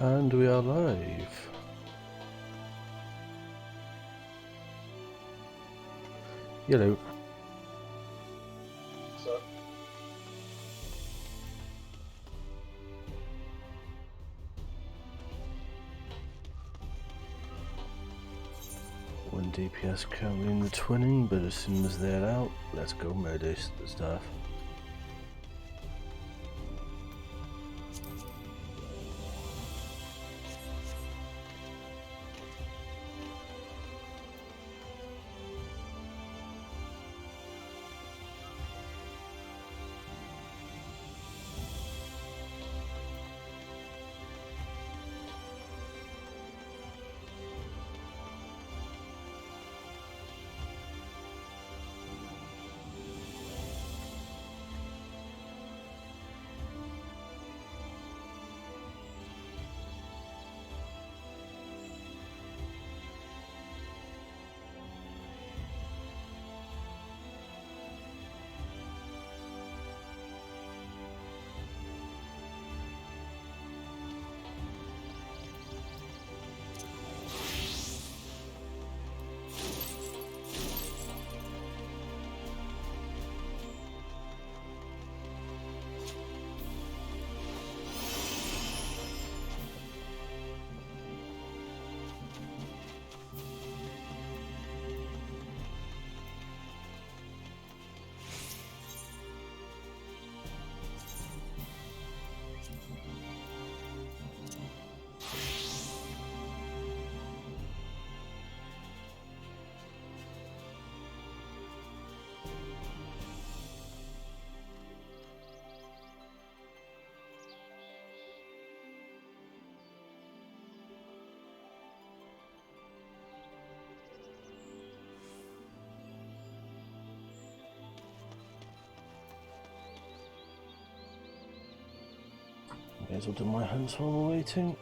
And we are live. Hello. So, 1 DPS currently in the 20, but as soon as they're out, let's go murder the staff. May as well do my hands while we're waiting.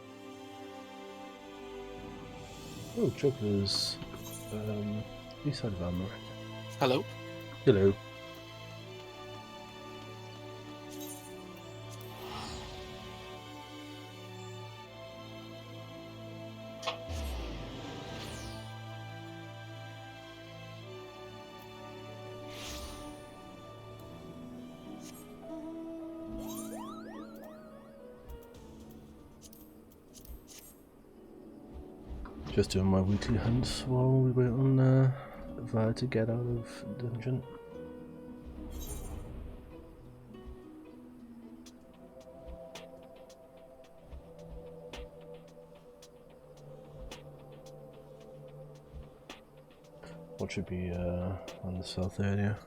Oh, Juggler's east side of armor. Hello? Hello. Just doing my weekly hunts while we wait on Vi to get out of dungeon. What should be on the south area?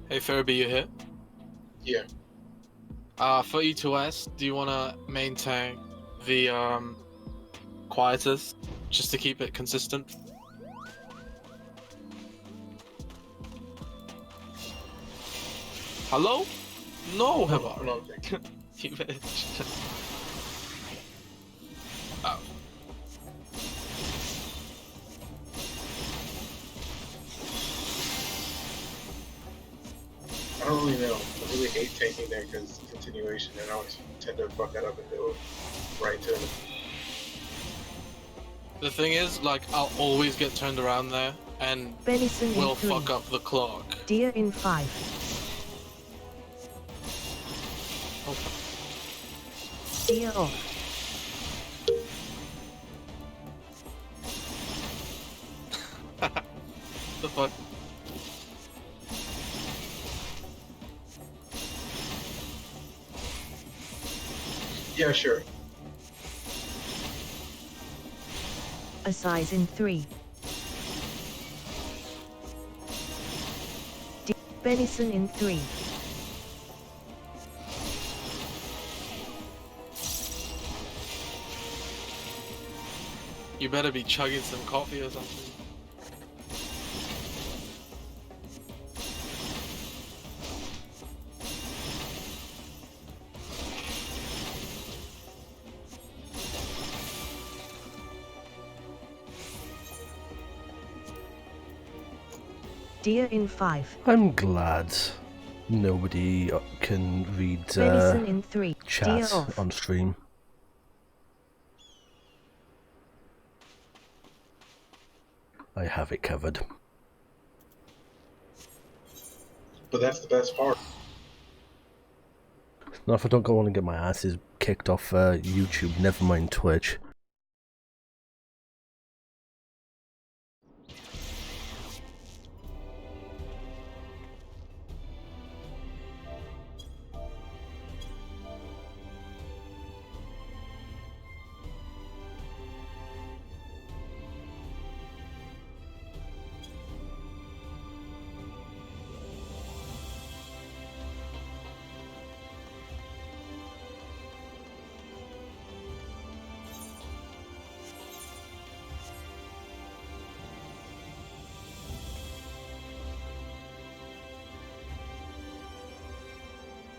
Hey Furby, you here? yeah. For E2S, do you want to maintain the quietus just to keep it consistent? Hello? No, Hebar. No, thank you. You bitch. Oh. I don't really know. I really hate taking there because continuation, and I always tend to fuck that up and go right to it. The thing is, like, I'll always get turned around there, and Benison will in 3. fuck up the clock. Deer in 5. Deer off. The fuck? Yeah, sure. A size in 3. Benison in 3. You better be chugging some coffee or something. Deer in 5. I'm glad nobody can read Venison in 3. Deer chat off. on stream. I have it covered. But that's the best part. Now if I don't go on and get my asses kicked off YouTube, never mind Twitch.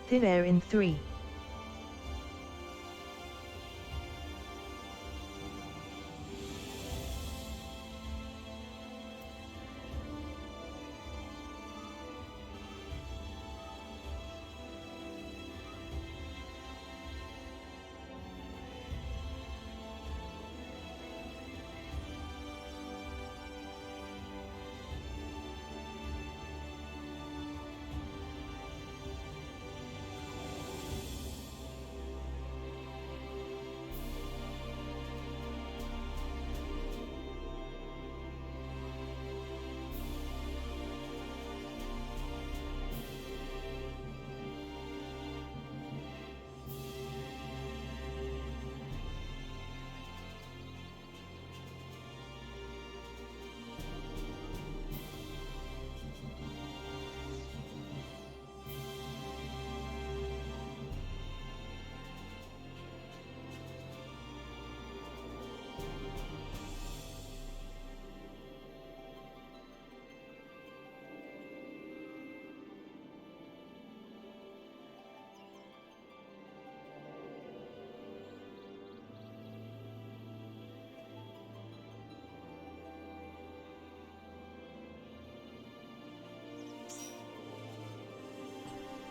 Thin air in 3.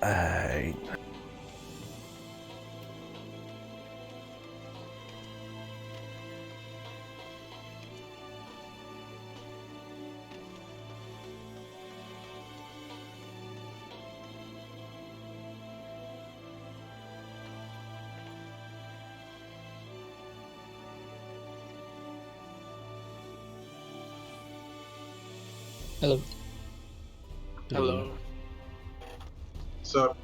I Hello. Hello. So,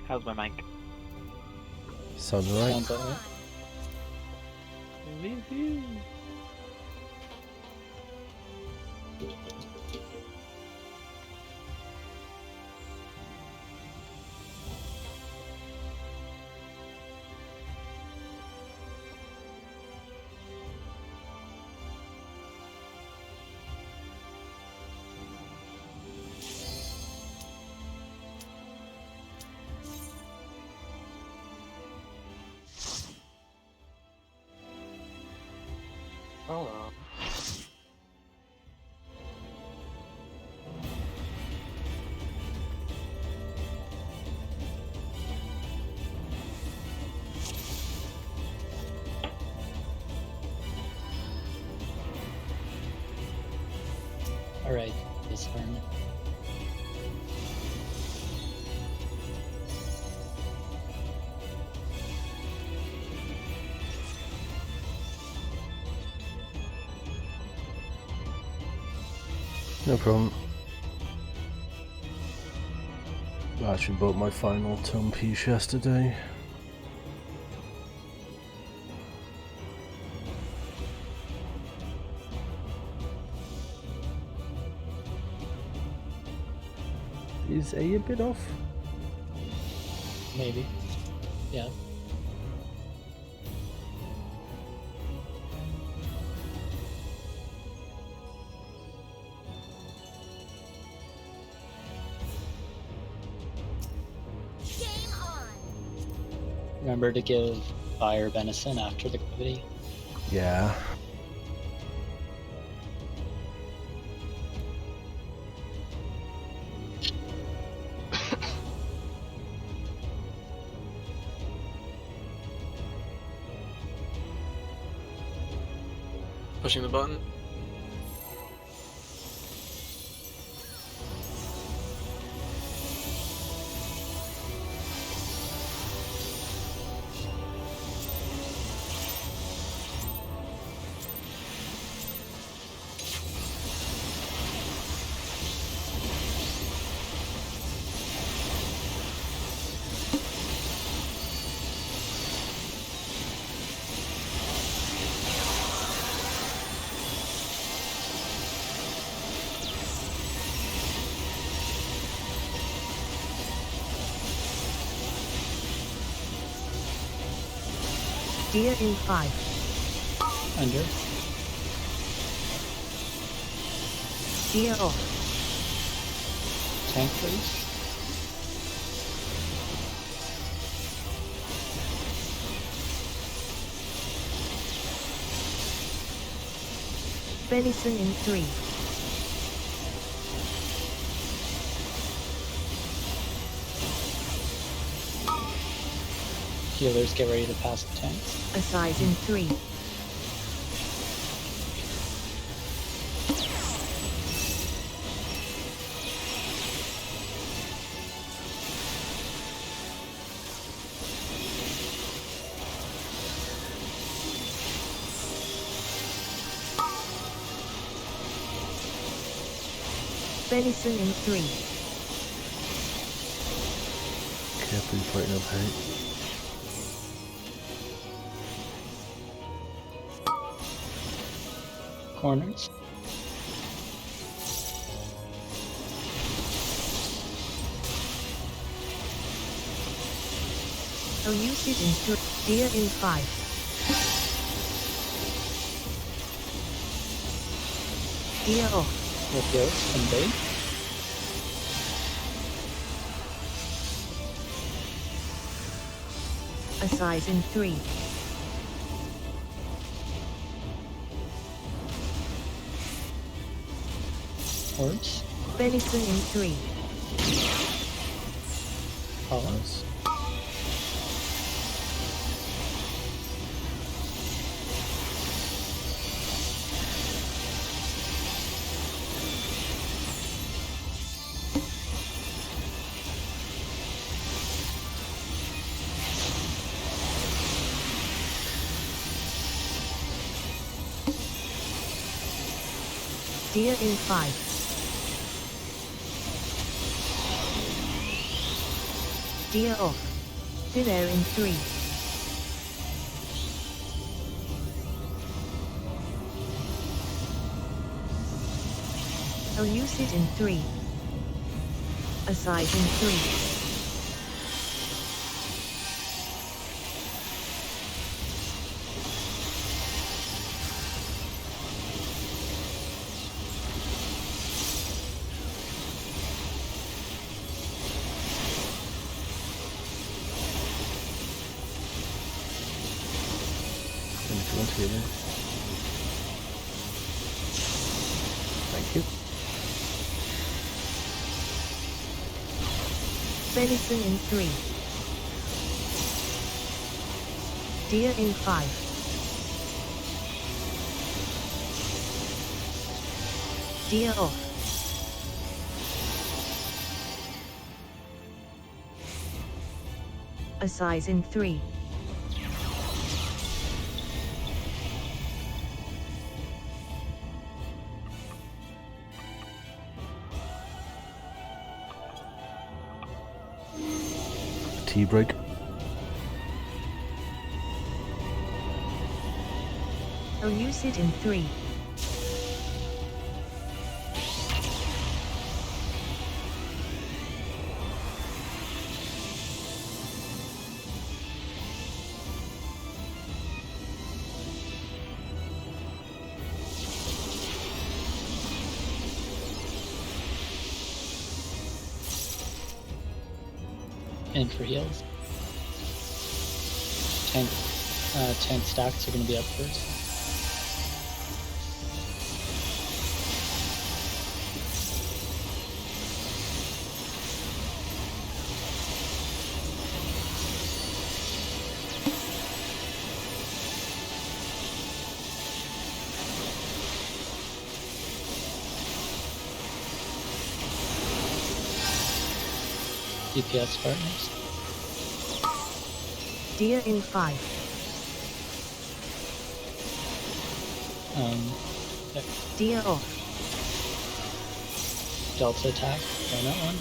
How's my mic? sounds right. Sounds alright. Hello. Alright, this turn. No problem. I actually bought my final tome piece yesterday. Is A a bit off? Maybe. Yeah. Remember to give Fire Benison after the gravity. Yeah. Pushing the button. Deer in 5. Under. Deer off. Tank, please. Benison in 3. Healers, get ready to pass the tanks. Assize in 3. Benison in 3. Carefully fighting up height. Corners. Elucid in 3. Deer in 5. Deer off. With Ghost and Bait. Assize in 3. Horse. Benison in 3. Collins. Deer in 5. Deer off. Thin air in 3. Elucid in 3. Assize in 3. Healing. Thank you. Benison in 3. Deer in 5. Deer off. Assize in 3. Tea break. Elucid in 3. in for heals. Tank stacks are going to be up first. DPS partners. Deer in 5. Yep. Deer off. Delta attack, donut one.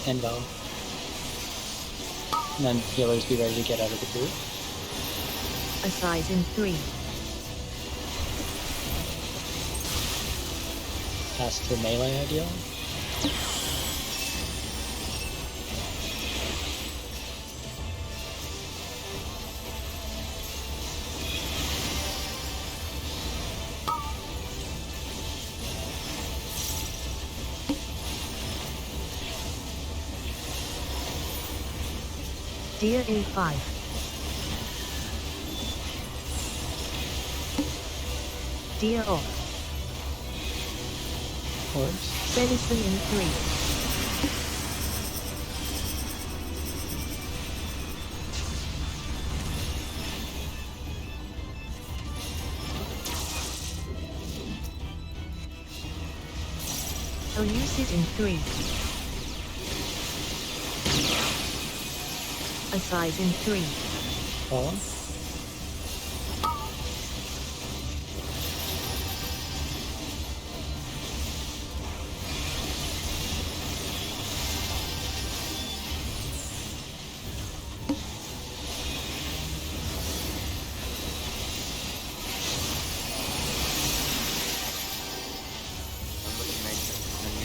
And Val. And then healers be ready to get out of the group. A size in 3. Pass to melee ideal. Deer in 5. Deer off. Horse. Venison in 3. Elucid in 3. A size in 3. Column.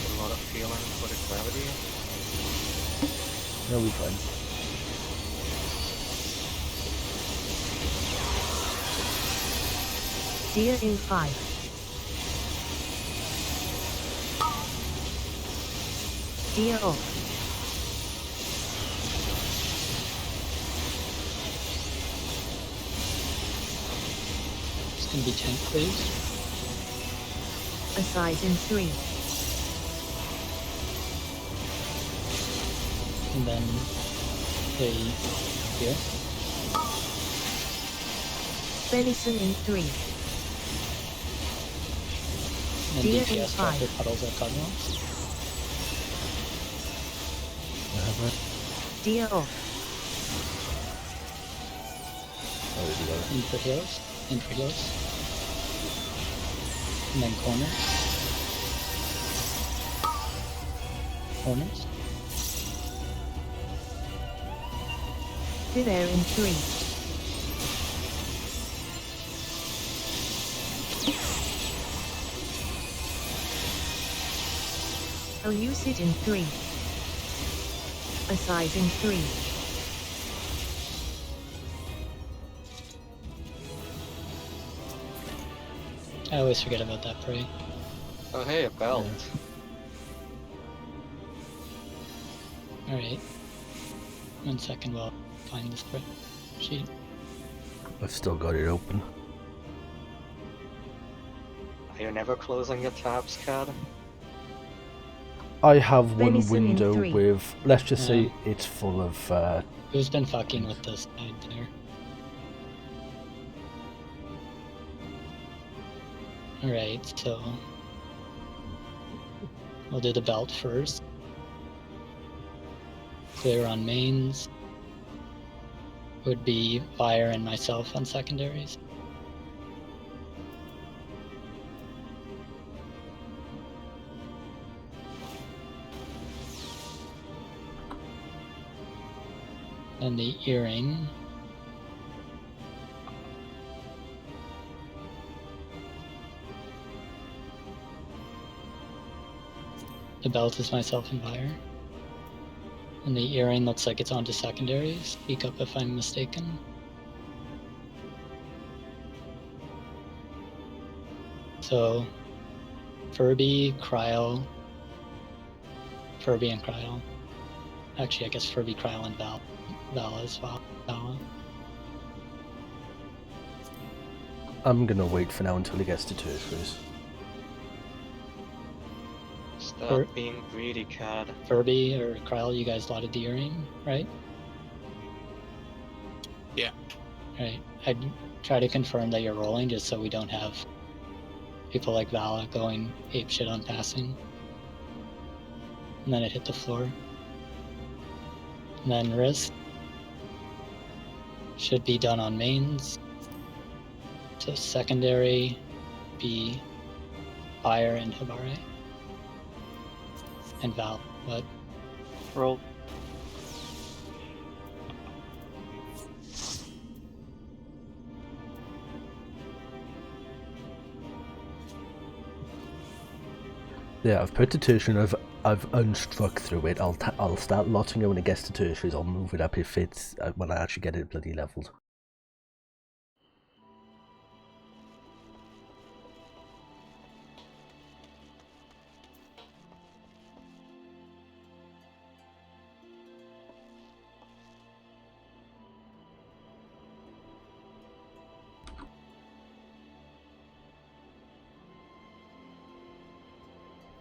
A lot of feeling for the gravity. No, we fine. Deer in 5. Deer off. It's gonna be tank, please. A size in 3. And then the here. Venison in 3. And Deer in DPS drop 5. their puddles at Cosmos. I have it. Deer off. Oh, we got it. In for heals. In for heals. And then corners. Corners. Deer in 3. Elucid in 3. A size in 3. I always forget about that prey. Oh hey, a belt. Alright. 1 second while I find this prey sheet. I've still got it open. Are you never closing your tabs, Cad? I have one Venison in window 3. with, let's just say Yeah. it's full of, Who's been fucking with this side there? Alright, so we'll do the belt first. Clear on mains. Would be Fire and myself on secondaries. And the earring. The belt is myself and Fire. And the earring looks like it's onto secondaries. Speak up if I'm mistaken. So, Furby, Cryo, Furby and Cryo. Actually, I guess Furby, Cryo, and Vala as well. Vala. I'm gonna wait for now until he gets to tertiaries. Stop being greedy, Cad. Furby or Kryle, you guys lotted the earring, right? Yeah. Right. I'd try to confirm that you're rolling just so we don't have people like Vala going apeshit on passing. And then it hit the floor. And then wrist should be done on mains. So secondary be Fire and Habare. And Val, but Roll. Yeah, I've put to tertiary and I've unstruck through it. I'll start lotting it when it gets to tertiaries. I'll move it up if it's when I actually get it bloody leveled.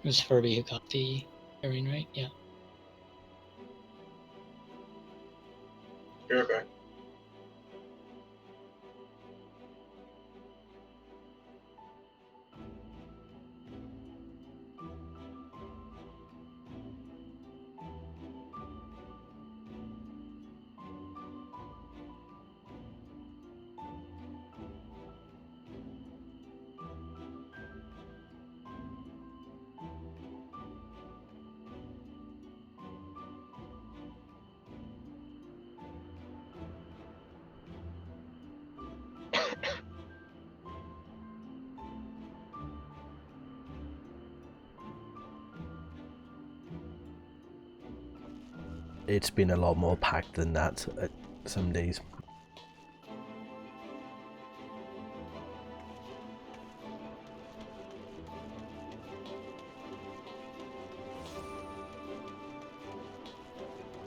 it was Furby who got the earring, right? Yeah. You're okay. It's been a lot more packed than that some days.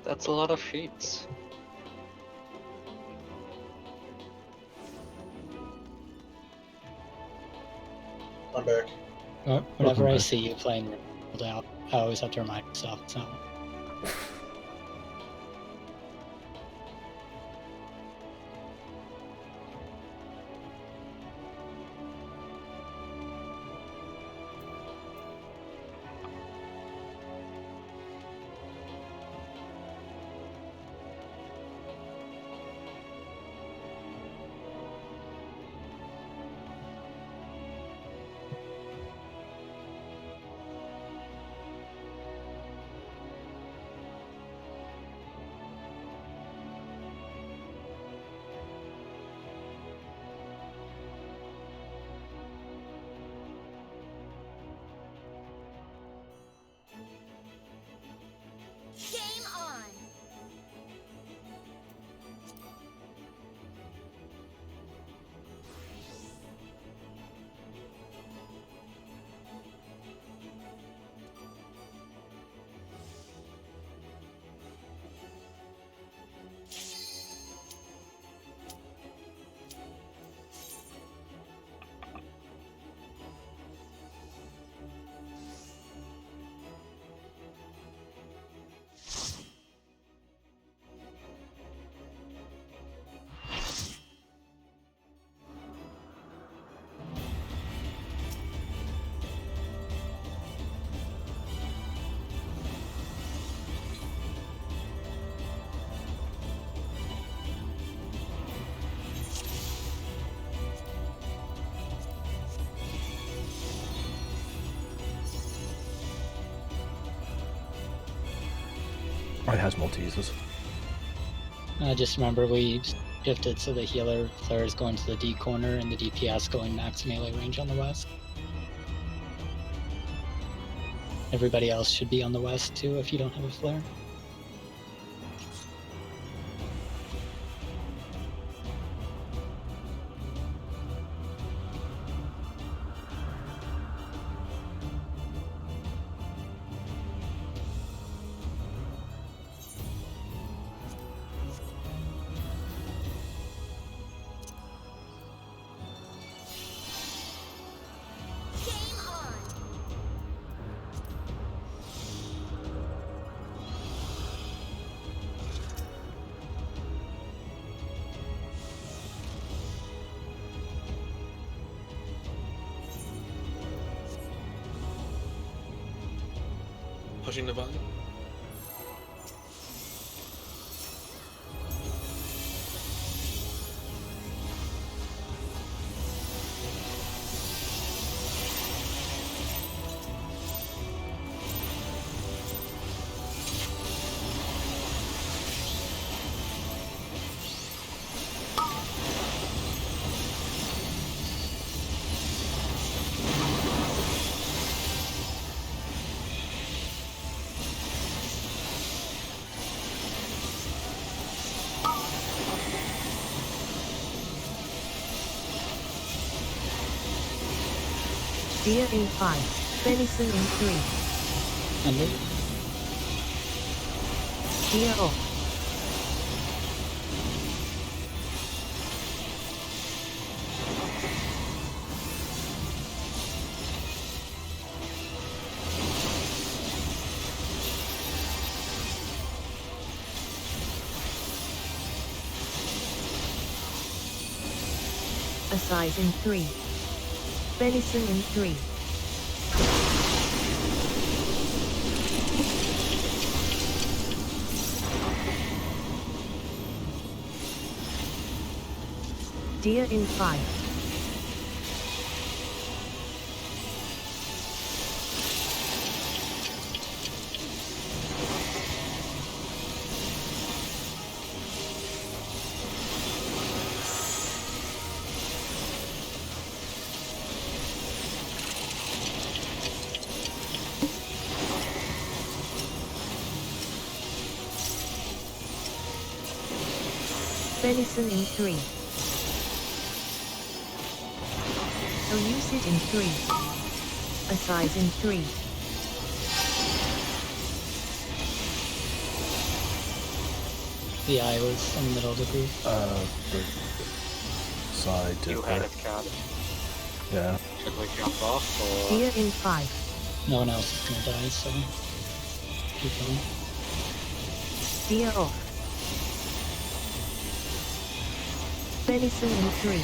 That's a lot of sheets. I'm back. Whenever I back. see you playing rolled out, I always have to remind myself it's not. Game on! It has Maltesers. Just remember we shifted so the healer flare is going to the D corner and the DPS going max melee range on the west. Everybody else should be on the west too if you don't have a flare. pushing the button. Deer in 5. Venison in 3. Under. Deer off. A size in 3. Venison in 3. Deer in 5. Venison in 3. So you sit in 3. A size in 3. The eye was in the middle of the group. The side. You had it, Cat. Yeah. Should we jump off or? Deer in 5. No one else is gonna die, so keep going. Deer off. Venison in 3.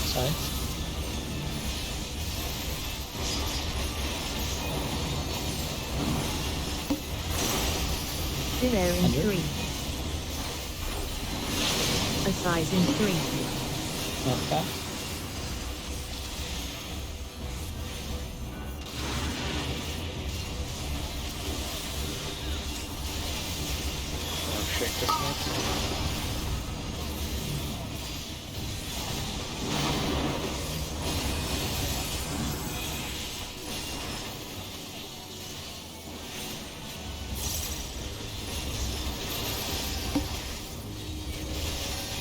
Side. Thin air in Under. 3. A size in 3. Not back. Shake this net.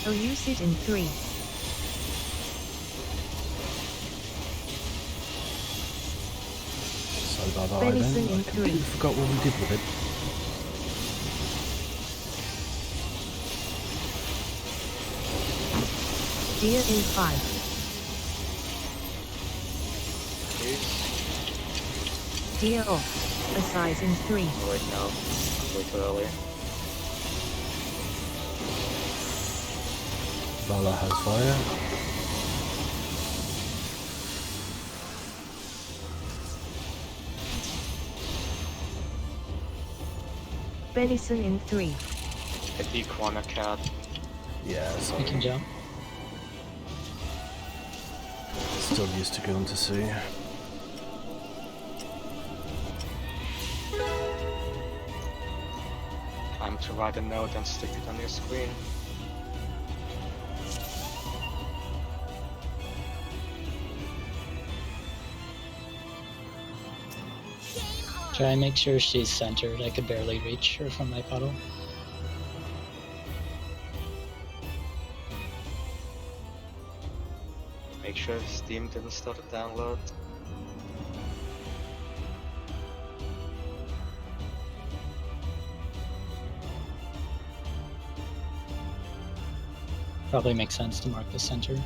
So you sit in 3. So bye bye Venison then. in I completely 3. forgot what we did with it. Deer in 5. Please. Deer off. A size in 3. Oh, wait, no. Way too early. Vala has fire. Venison in 3. A big corner, Cat. Yeah, so You can jump. still used to going to sea. Time to write a note and stick it on your screen. Try and make sure she's centered. I could barely reach her from my puddle. Make sure Steam didn't start to download. Probably makes sense to mark the center,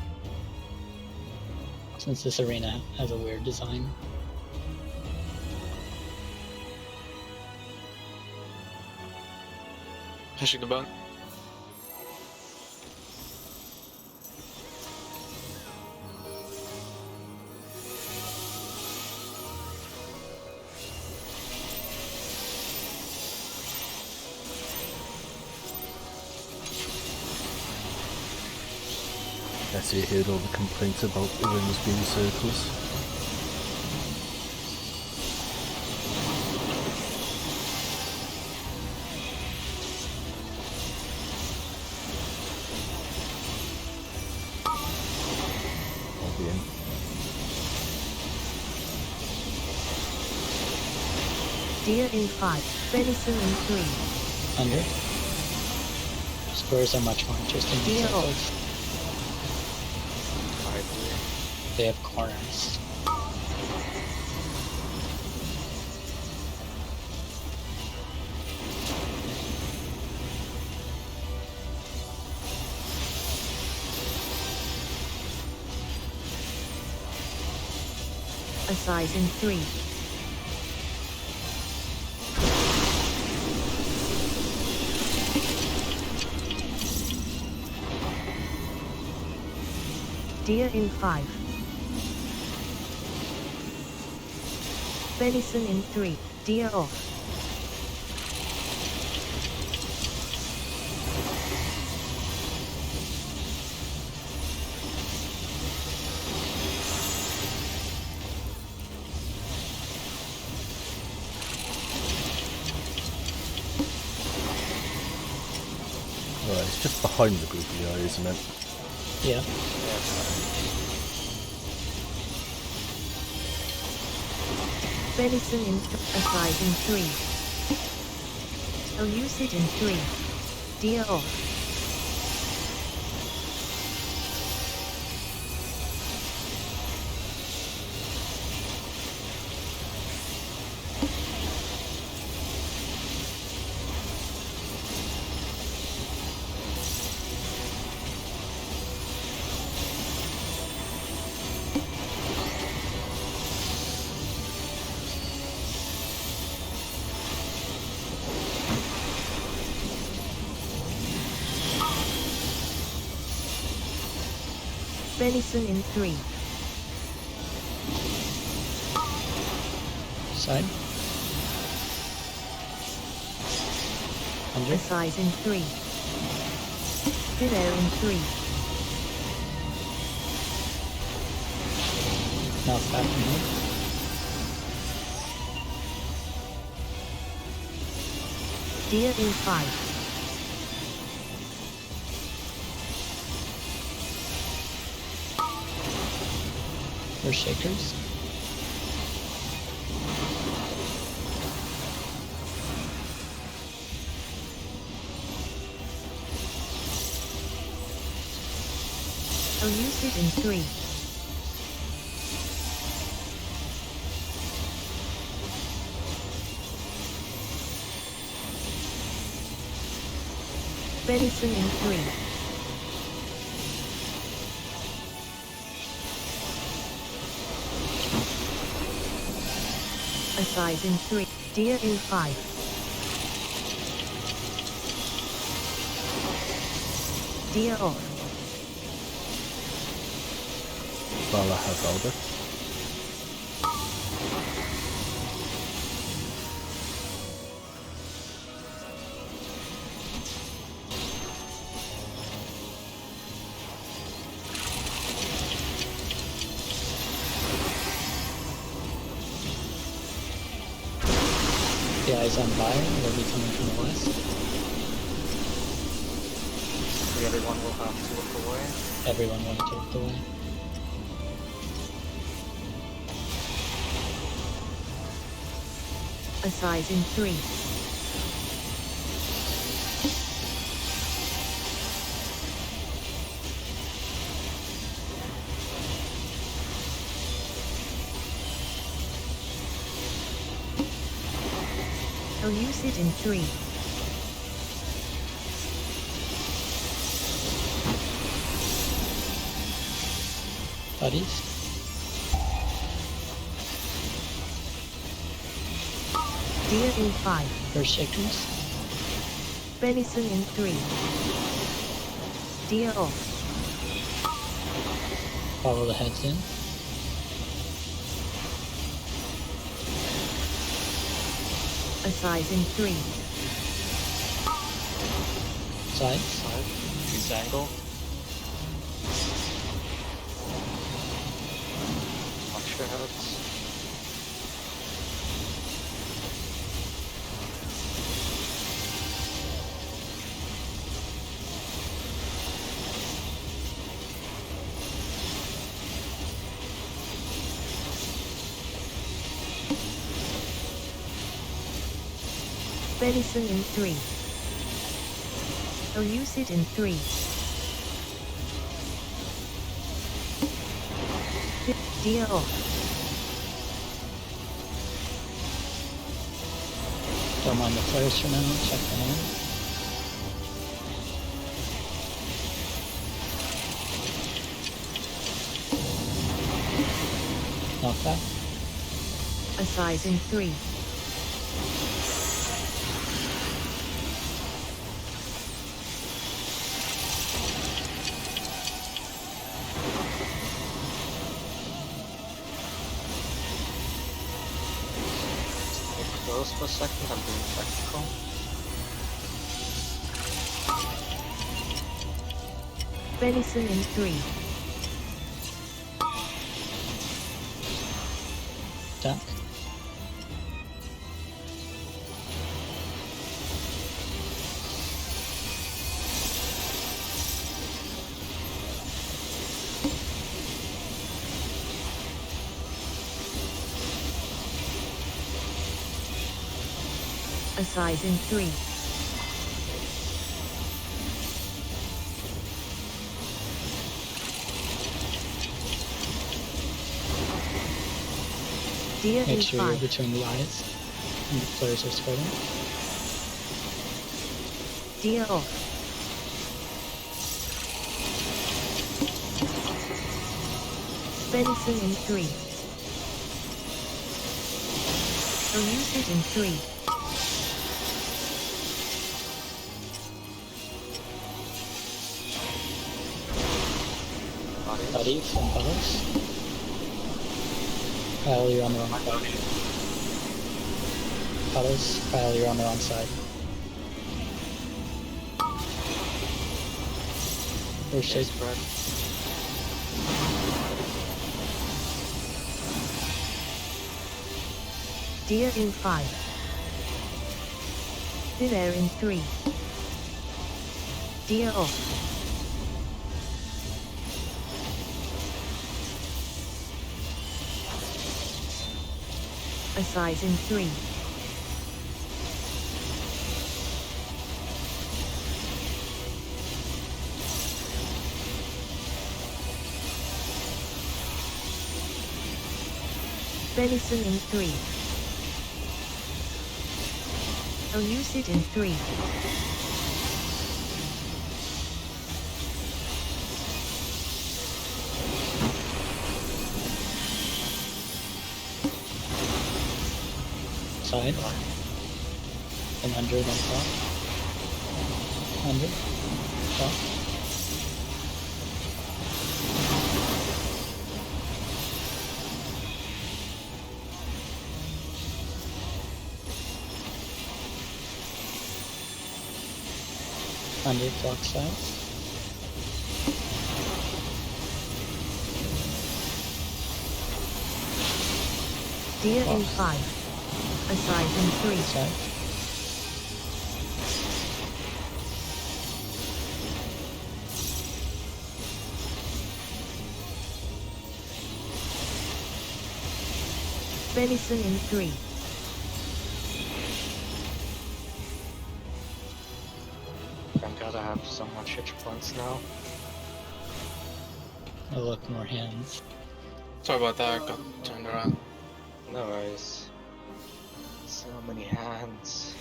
since this arena has a weird design. Pushing the bone. I see you heard all the complaints about the rings being circles. I'll be in. Deer in 5. Venison in 3. Under. Squares are much more interesting than Deer circles. I agree. They have corners. A size in 3. Deer in 5. Venison in 3. Deer off. Right, it's just behind the googly eye, isn't it? Yeah. Venison in a size in 3. Elucid in 3. Deer off. Venison in 3. Side. A Under. size in 3. Below in 3. Mouth back and move. Deer in 5. Or shakers. Elucid in 3. Venison in 3. A size in 3. Deer in 5. Deer off. Vala has Albert. The eyes on fire. They'll be coming from the west. Everyone will have to look away. Everyone wanted to look away. A size in 3. Elucid in 3. Buddies. Deer in 5. Or shakers. Benison in 3. Deer off. Follow the heads in. Assize in 3. Side. Side. Use angle. Watch your heads. Benison in 3. Elucid in 3. Deer off. Don't mind the flares for now. Check the hand. Knock back. Assize in 3. Close for a second, I'm being practical. Benison in 3. Duck. Assize in 3. Deer in Make sure you're 5. between the eyes and the flares are spreading. Deer off. Benison in 3. Elucid in 3. Buddy from Puddles. Kyle, you're on the wrong side. Puddles, Kyle, you're on the wrong side. Where's Shake? Spread. Deer in 5. Deer in 3. Deer off. Assize in 3. Benison in 3. Elucid in 3. Side. And 100 on top. 100. Top. Under clock side. Deer in 5. Assize in 3. Side. Benison in 3. Thank God I have so much hit points now. Oh look, more hands. Sorry about that, I got turned around. No worries. So many hands.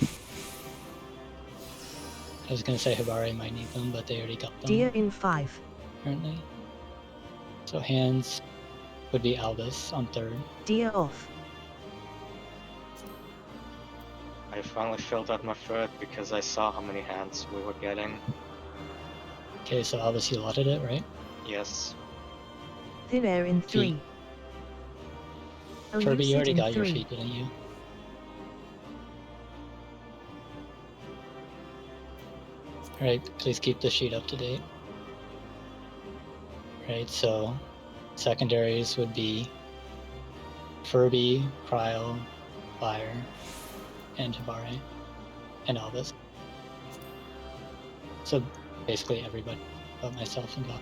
I was gonna say Hibari might need them, but they already got them. Deer in 5. Apparently. So hands would be Albus on 3rd. Deer off. I finally filled out my third because I saw how many hands we were getting. Okay, so Albus, you lotted it, right? Yes. Thin air in 3. Kirby, you already in got your 3. feet, didn't you? Alright, please keep the sheet up to date. Right, so secondaries would be Furby, Cryo, Fire, and Tabare, and Albus. So basically everybody but myself and Doc.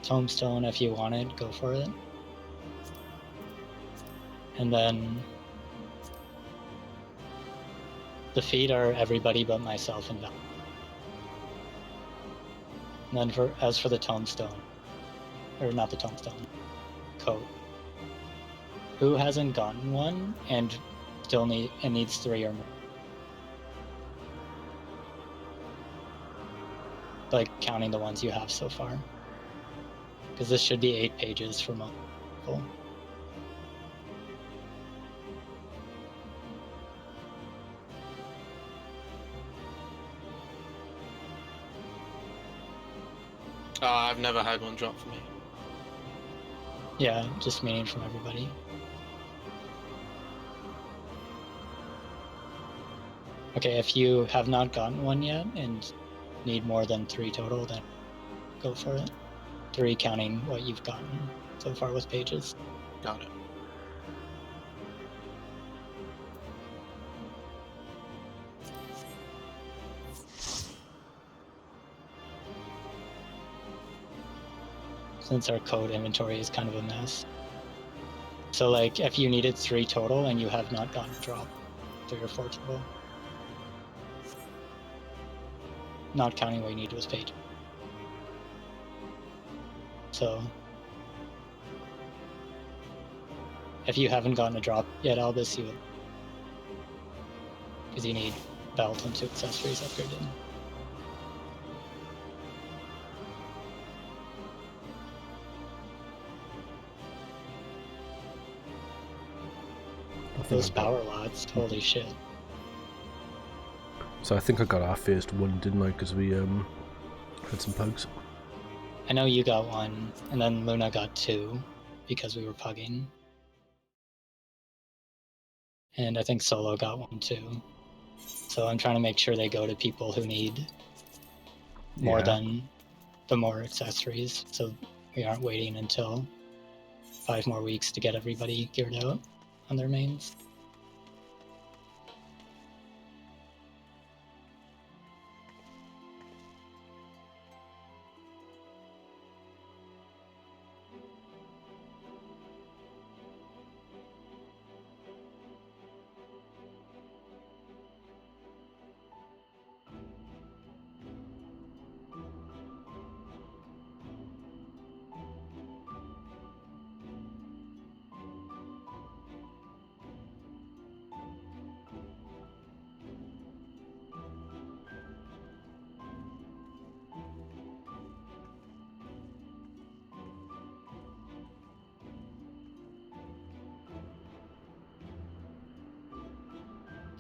Tombstone, if you want it, go for it. And then the feet are everybody but myself and Val. And then as for the tombstone, or not the tombstone, coat. Who hasn't gotten one and still needs 3 or more? Like counting the ones you have so far. Because this should be 8 pages for most people. I've never had one drop for me. Yeah, just meaning from everybody. Okay, if you have not gotten one yet and need more than 3 total, then go for it. 3 counting what you've gotten so far with pages. Got it. Since our code inventory is kind of a mess. So like if you needed 3 total and you have not gotten a drop, 3 or 4 total. Not counting what you need was page. So if you haven't gotten a drop yet, Albus, you will. Because you need belt and 2 accessories upgraded. Those power lots, holy shit. So I think I got our first one, didn't I? Because we had some pugs. I know you got 1, and then Luna got 2 because we were pugging. And I think Solo got 1 too. So I'm trying to make sure they go to people who need more than the more accessories. So we aren't waiting until 5 more weeks to get everybody geared out on their mains.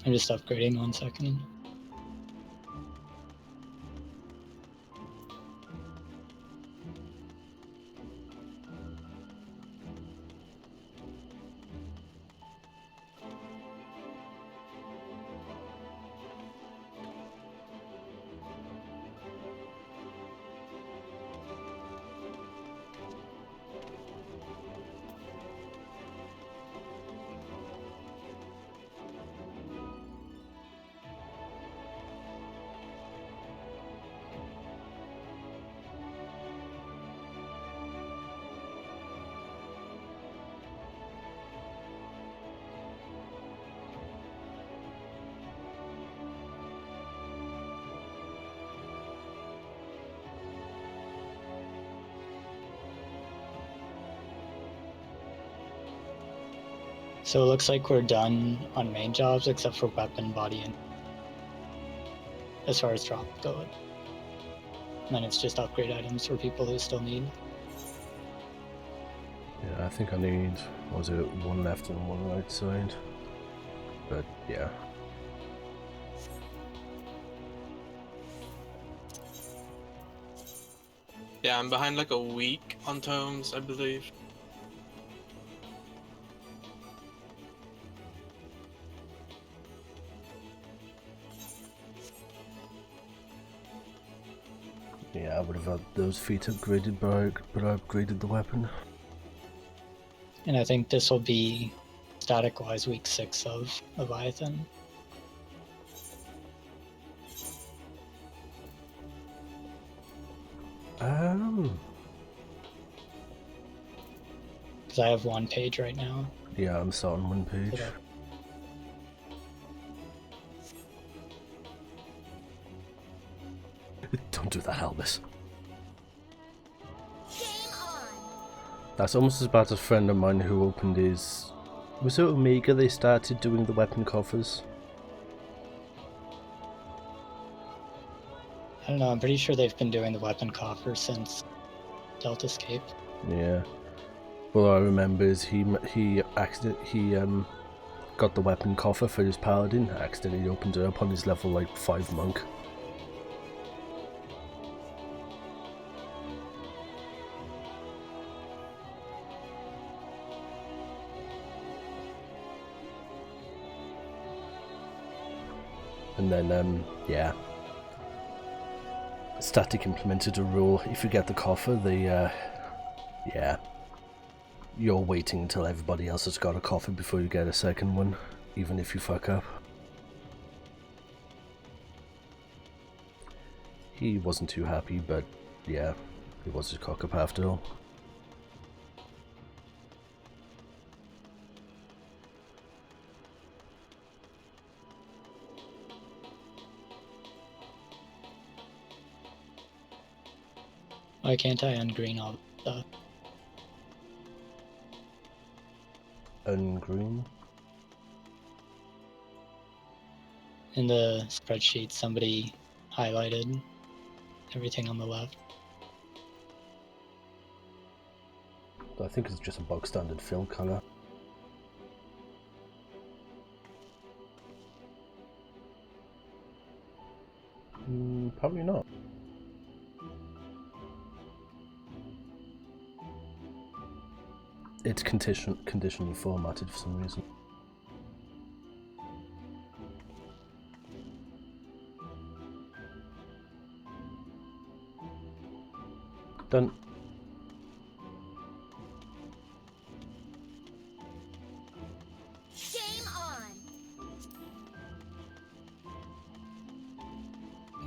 I'm just upgrading 1 second. So it looks like we're done on main jobs except for weapon, body, and as far as drop goes. And then it's just upgrade items for people who still need. Yeah, I think I need, was it one left and one right side? But yeah. Yeah, I'm behind like a week on tomes, I believe. Yeah, I would have had those feet upgraded, but I upgraded the weapon. And I think this will be static-wise week 6 of Leviathan. Because I have one page right now. Yeah, I'm starting one page. Yeah. Don't do that, Albus. Game on. That's almost as bad as a friend of mine who opened his... Was it Omega they started doing the weapon coffers? I don't know, I'm pretty sure they've been doing the weapon coffer since Delta Escape. Yeah. Well, I remember is he got the weapon coffer for his paladin, accidentally opened it up on his level like 5 monk. And then, yeah. Static implemented a rule, if you get the coffer, yeah. You're waiting until everybody else has got a coffer before you get a second one, even if you fuck up. He wasn't too happy, but yeah, it was his cock up after all. Why can't I ungreen all the stuff? Ungreen? In the spreadsheet, somebody highlighted everything on the left. I think it's just a bog standard fill colour. Probably not. It's conditionally formatted for some reason. Done. Game on.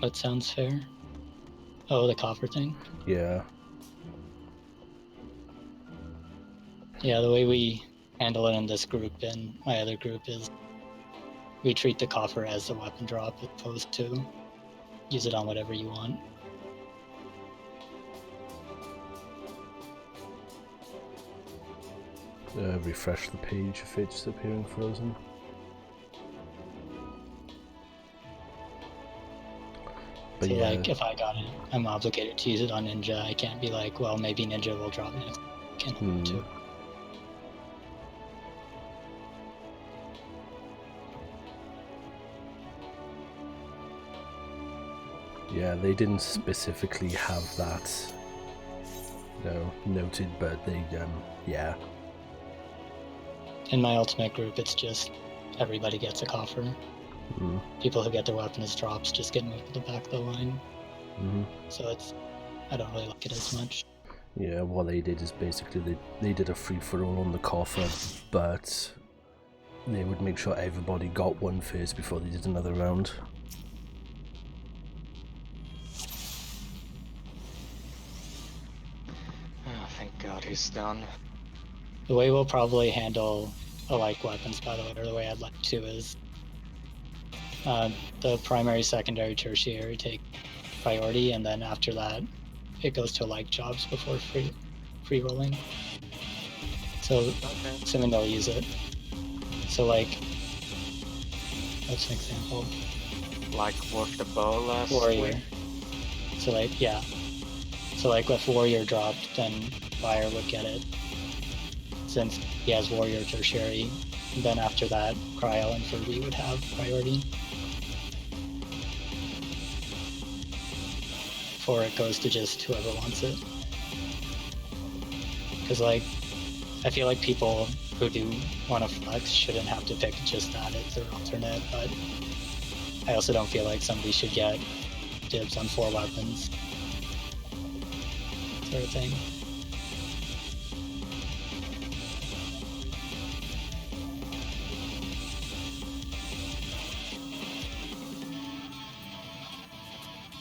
That sounds fair. Oh, the coffer thing? Yeah. Yeah, the way we handle it in this group and my other group is we treat the coffer as a weapon drop as opposed to use it on whatever you want. Refresh the page if it's appearing frozen. But So yeah, like if I got it, I'm obligated to use it on Ninja. I can't be like, well, maybe Ninja will drop next. Can't help it too. yeah, they didn't specifically have that, noted, but they, yeah. In my ultimate group, it's just everybody gets a coffer. People who get their weapon as drops just get moved to the back of the line. So it's, I don't really like it as much. Yeah, what they did is basically they did a free-for-all on the coffer, but they would make sure everybody got one first before they did another round. Oh, thank God he's done. The way we'll probably handle alike weapons, by the way, or the way I'd like to, is the primary, secondary, tertiary take priority, and then after that, it goes to alike jobs before free rolling. So, assuming they'll use it. So, like, what's an example? Like with the bow last Warrior. week. So like, yeah. So like if Warrior dropped, then Fire would get it. Since he has Warrior Tertiary, then after that, Cryo and Furby would have priority. Before it goes to just whoever wants it. Because like, I feel like people who do want to flex shouldn't have to pick just that as their alternate, but I also don't feel like somebody should get dibs on 4 weapons. Sort of thing.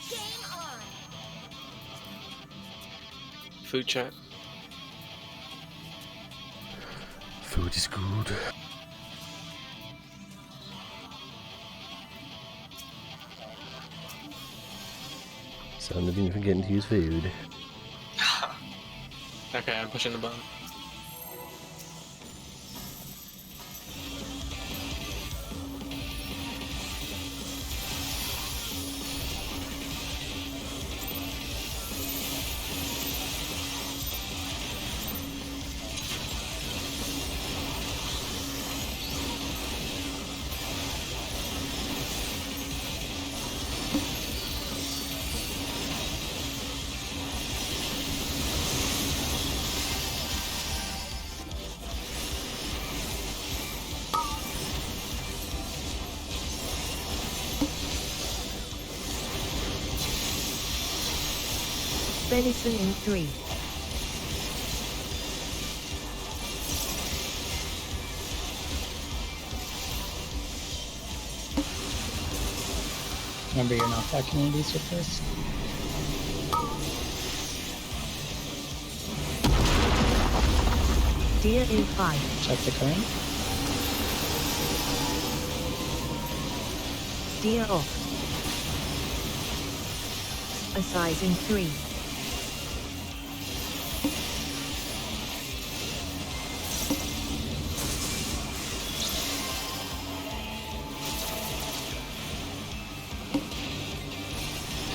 Game on. Food chat. Food is good. Sound of you forgetting to use food. Okay, I'm pushing the button. Venison in 3. Remember your knockback communities with this? Deer in 5. Check the current. Deer off. A size in 3.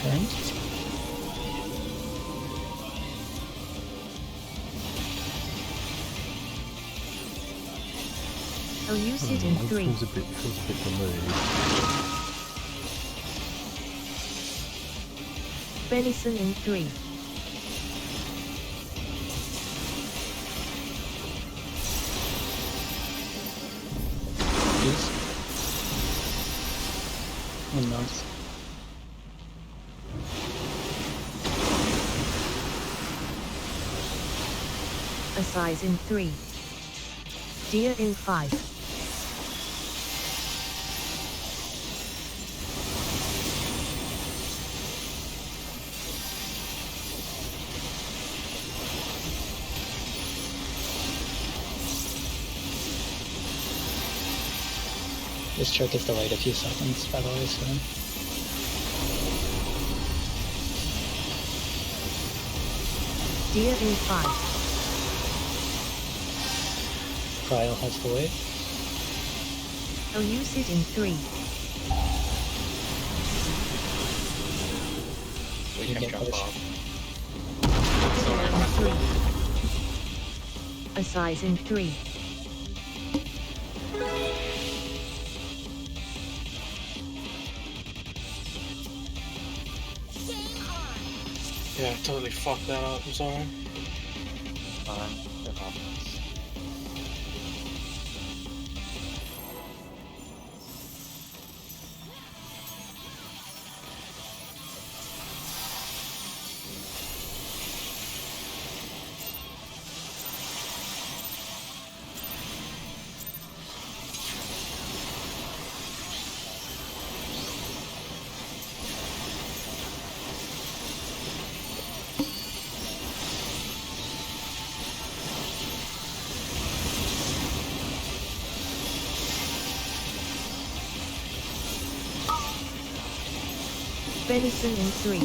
Current. I'll use it in 3. Feels a bit delayed. Venison in 3. East. And north. A size in 3. Deer in 5. This trick is delayed a few seconds, by the way, so. Deer in 5. Cryo has to wait. I'll use it in 3. We You can get jump push. off. Deer in 3. A size in 3. Game on. Yeah, I totally fucked that up. I'm sorry. Fine, it happens. Venison in 3.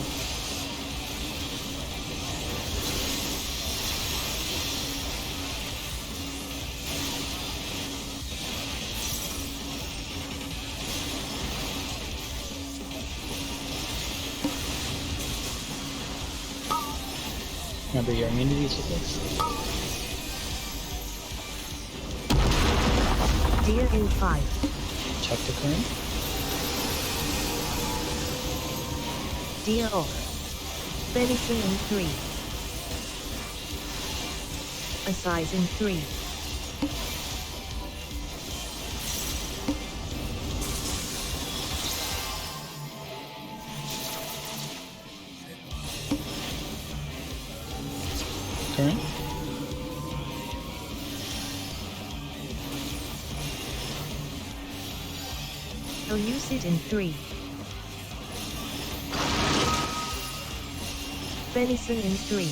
Remember your immunities with this. Deer in 5. Check the current. Deer off. Venison in 3. Assize in 3. Current. I'll use it in 3. Venison in 3.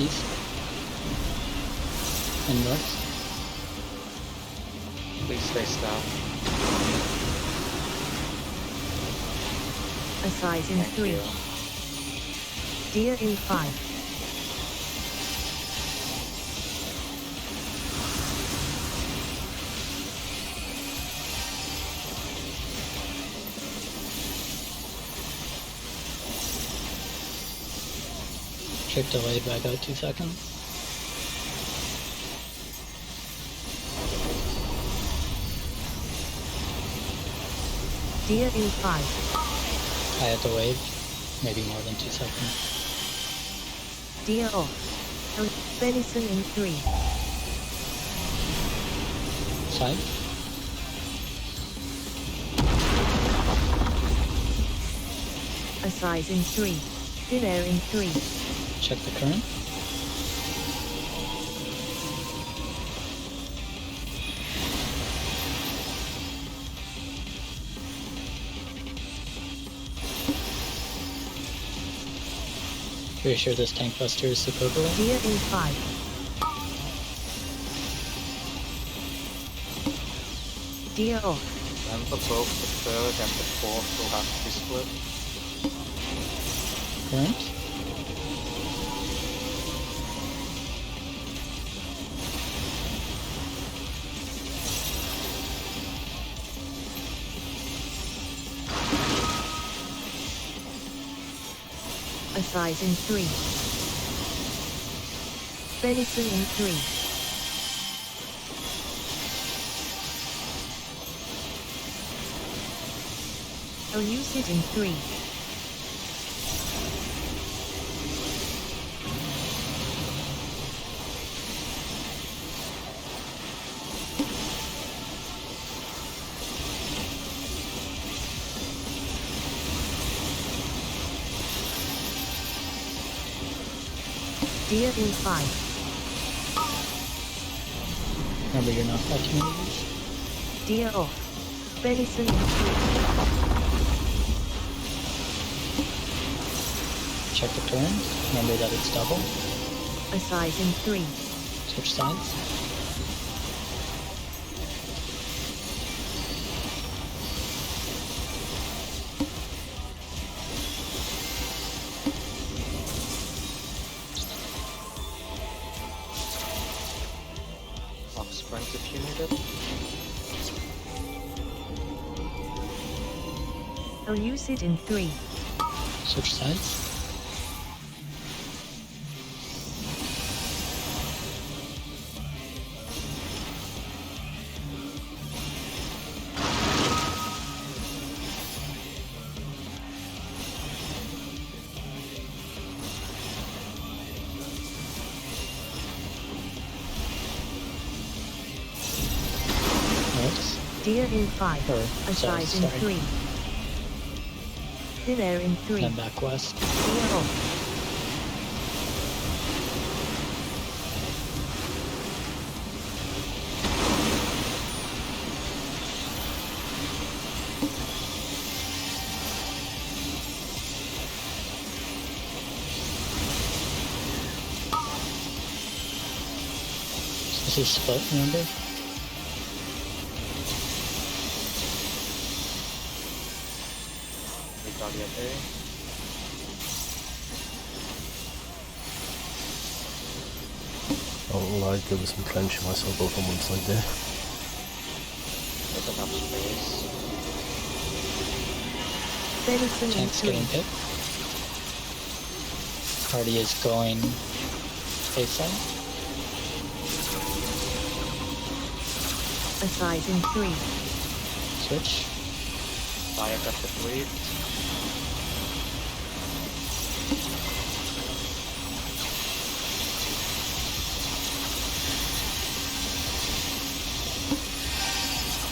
East. And north. Please stay still. Assize in Thank 3. you. Deer in 5. Trip delayed by about 2 seconds. Deer in 5. I had to wait maybe more than 2 seconds. Deer off. Venison in 3. Side. Assize in 3. Thin air in 3. Check the current. Pretty sure this tank buster is superbly. Deer in 5. Deer off. Remember both the third and the fourth will have to be split. Current. Assize in 3. Venison in 3. I'll use it in 3. Deer in 5. Remember your knockback communities. Deer off. Venison in 3. Check the current. Remember that it's double. Assize in 3. Switch sides. Off sprint if you need it. I'll use it in 3. Switch sides. North. Deer in 5. Or Assize in sorry. 3. Thin air in 3. Then back west. Deer off. This is split, remember? Retaliate A. I won't lie, there was some clenching myself both on one side there. with enough space. Venison in Tank's getting 3. hit. Party is going stateside. Aside in 3. Switch. Fire got the bleed.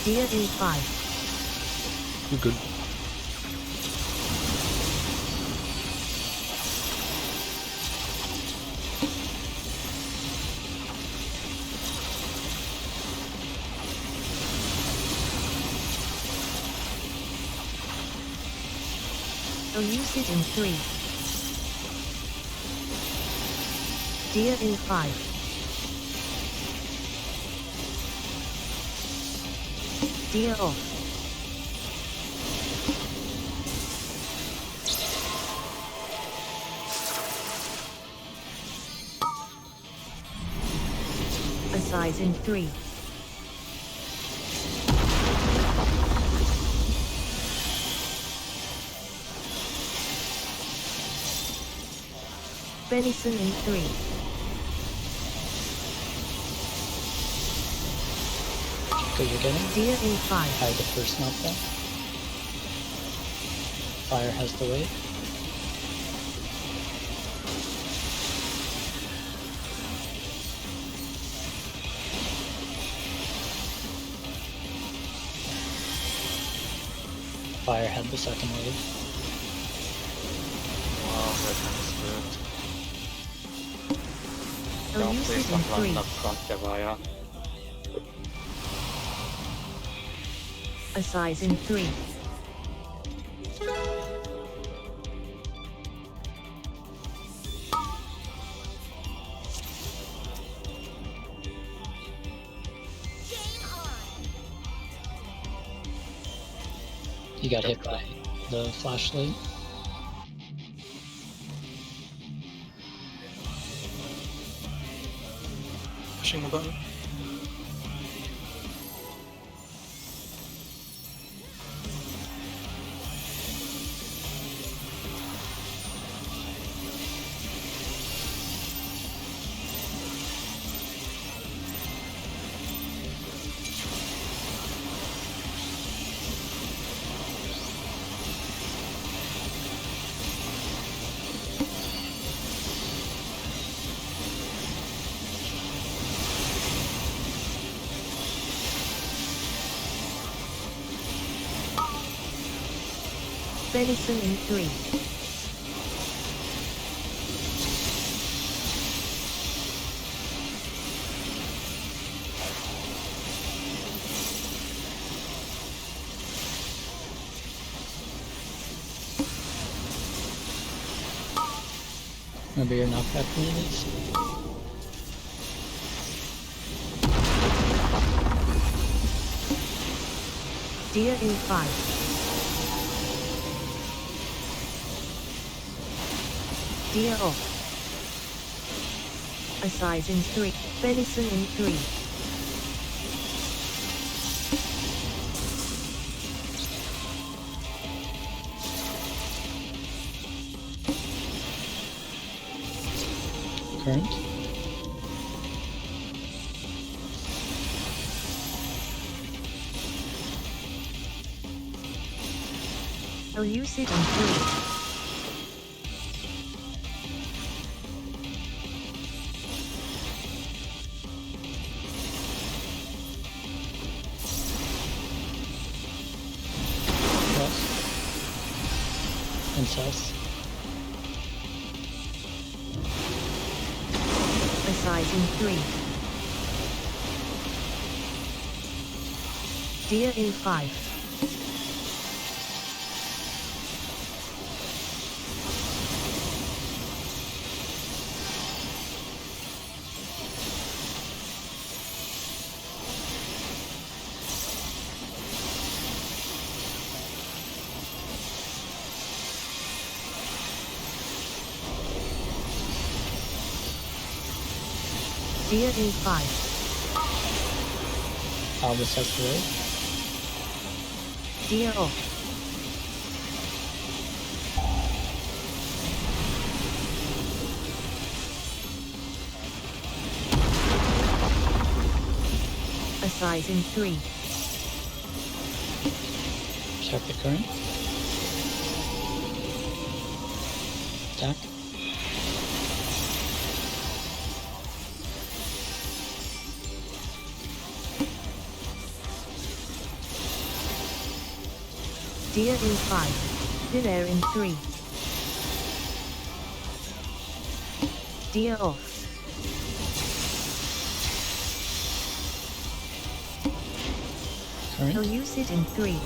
Deer in 5. You're good. Elucid in 3. Deer in 5. Deer off. Aside in 3. Venison in 3. Go you're getting. Deer in 5. Hide the first meltdown. Fire has the weight. Fire had the second wave. Wow, that understood. Don't Elucid please in don't run 3. up front there, Vaya. Aside in 3. Game on. You got hit by the flashlight. Pushing the button. Venison in 3. Remember your knockback communities. Deer in 5. Deer off. Aside in 3. Venison in 3. Current. Elucid in 3. Cross. Incest. Aside in 3. Deer in 5. Deer in 5. Albus has the weight. Deer off. A size in 3. Check the current. Attack. Deer in 5. Dead air in 3. Deer off. Current. I'll use it in 3.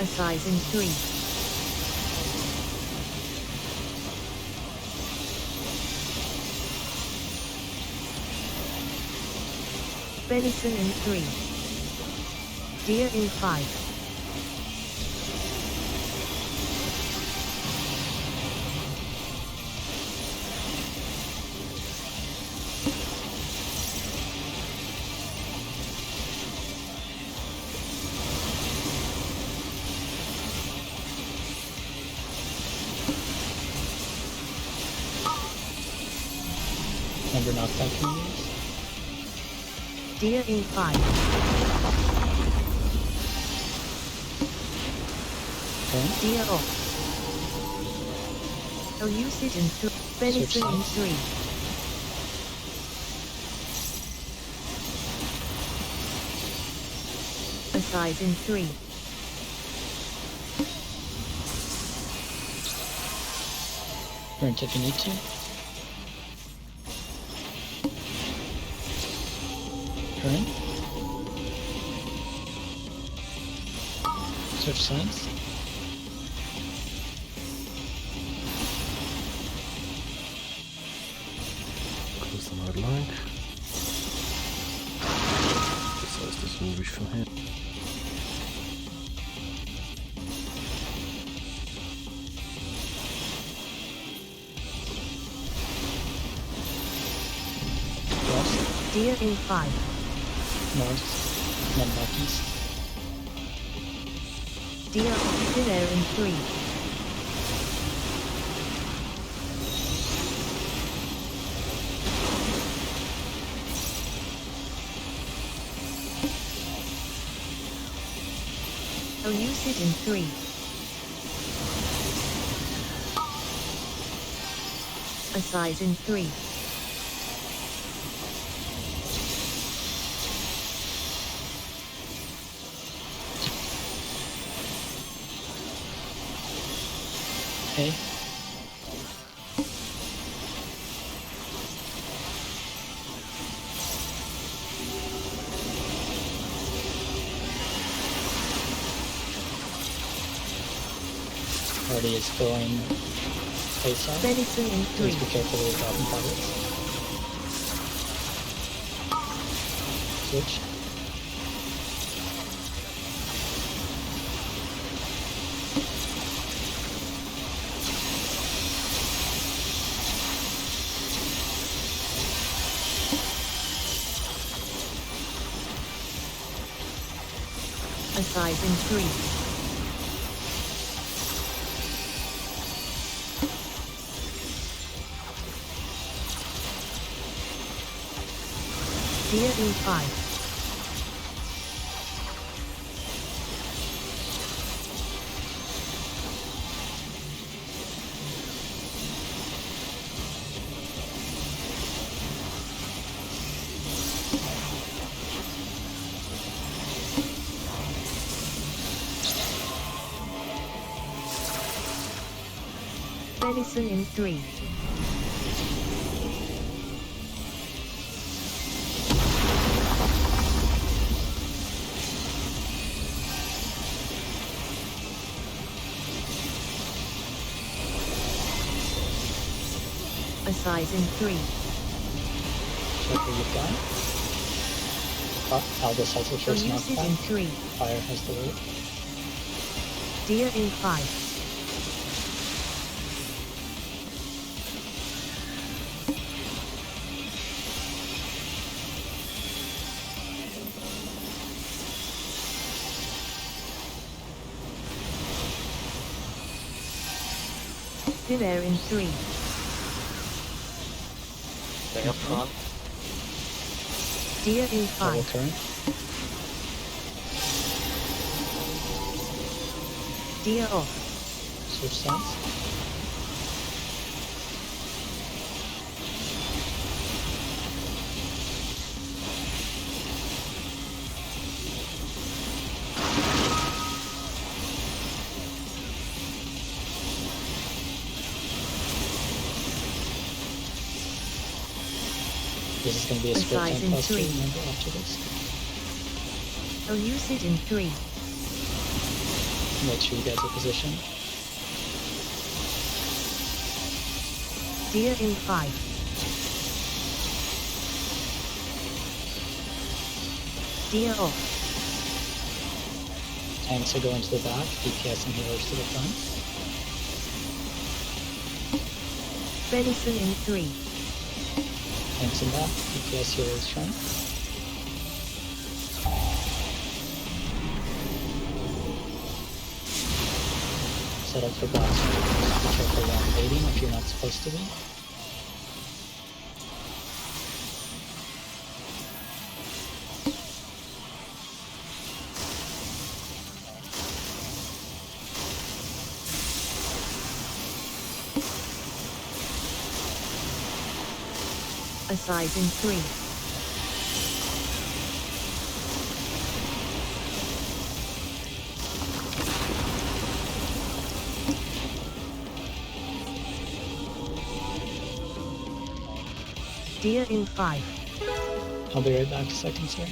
A size in 3. Venison in 3. Deer in 5. Remember knockback units. Deer in 5. Current. Deer off. I'll use it in 3. Venison in 3. A size in 3. Current if you need to. Current. Switch sides. Close the hard line. Besides this one reach from here. West. Deer in 5. North. Then back east. Deer off. Dead air in 3. I'll use it in 3. A size in 3. Okay. Party is going face up. Venison in 3. Please be careful with dropping targets. Switch. A size in 3. Deer in 5. Venison in 3. A size in 3. Check where you've gone. Aldous has the I'll first use it in knockback. 3. Fire has the loot. Deer in 5. Thin air in 3, Stay up front. deer in Double 5, current. deer off, Switch sides. This is going to be a split Aside 10 in plus 2, 3. remember, after this. elucid in 3, Make sure you guys are positioned. deer in 5, deer off, Tanks are going to the back, DPS and healers to the front. venison in 3, Tanks in back, DPS healers front. Set up for boss. Be careful while invading if you're not supposed to be. aside in 3, deer in 5, I'll be right back a second, sir.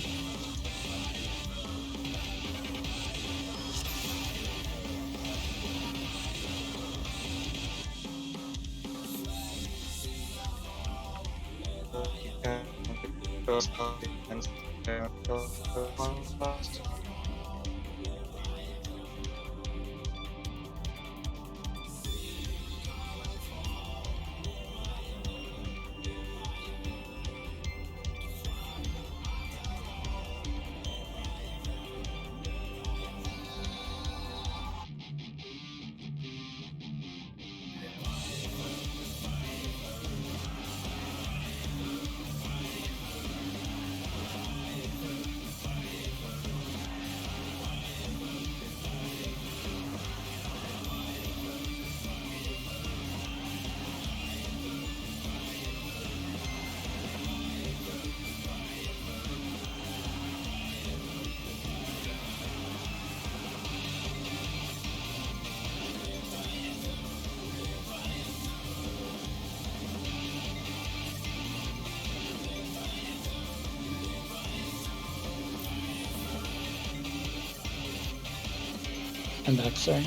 I'm back, sir.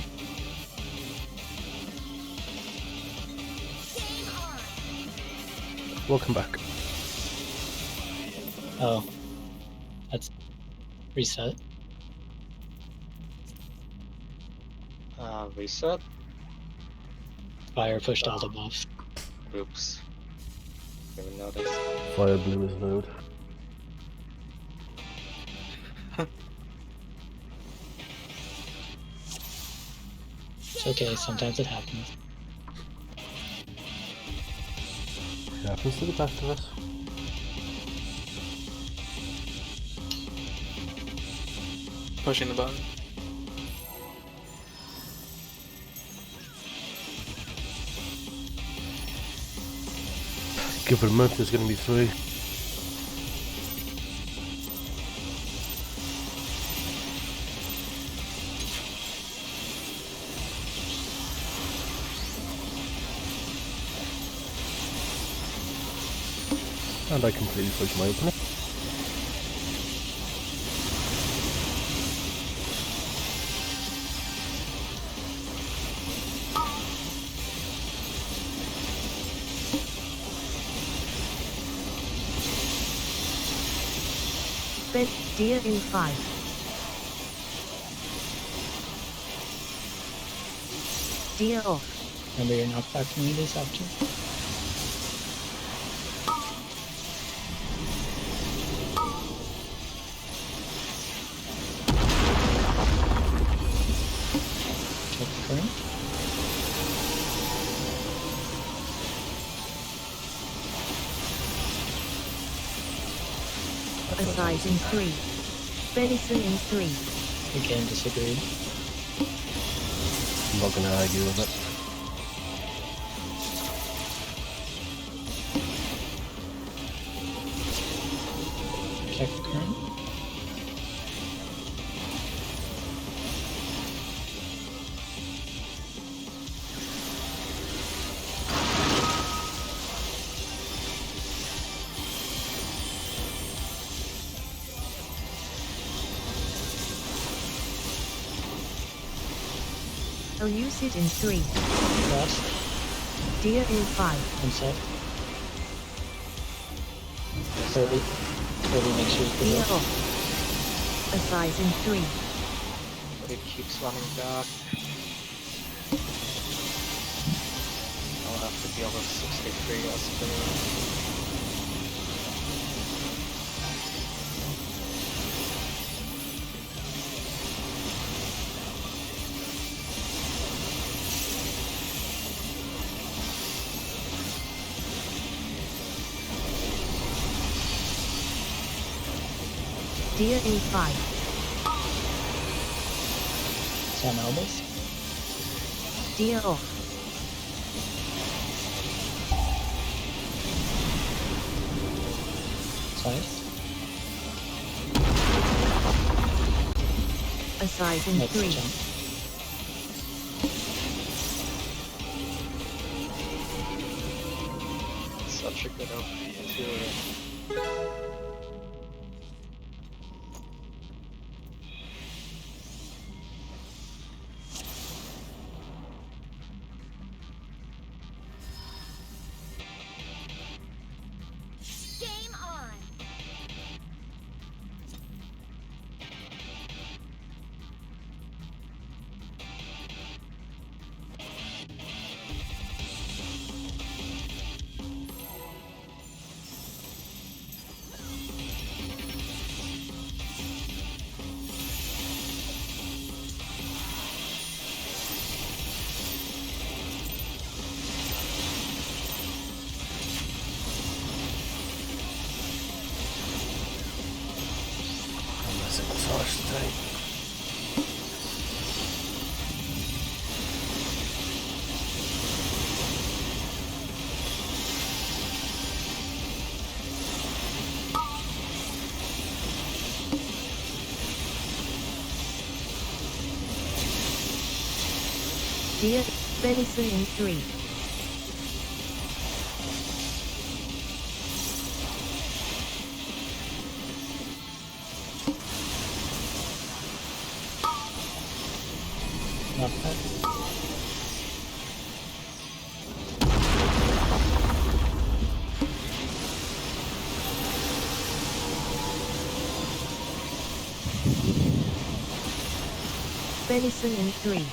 Welcome back. Oh. That's reset. Reset? Fire pushed all the buffs. Oops. Didn't notice. Fire blue is load. It's okay, sometimes it happens. It happens to the best of us. Pushing the button. Give it a month, there's going to be 3. And I completely pushed my opener. bed, deer in 5, deer off, Remember your knockback communities after? Check the current. Assize in 3. Venison in 3. Again, disagreed. I'm not going to argue with it. Check the current. Elucid in 3. Cross. Deer in 5. Unset. 30. 30 makes sure you Deer can off. Assize in 3. But it keeps running back. I'll have to deal with 63 as Deer in 5. Sam elbows. Deer off. Size. Assize in Next 3. jump. such a good opening too. Game on. Unless it was harsh today. Deer. Venison in 3. Not bad. Venison in 3.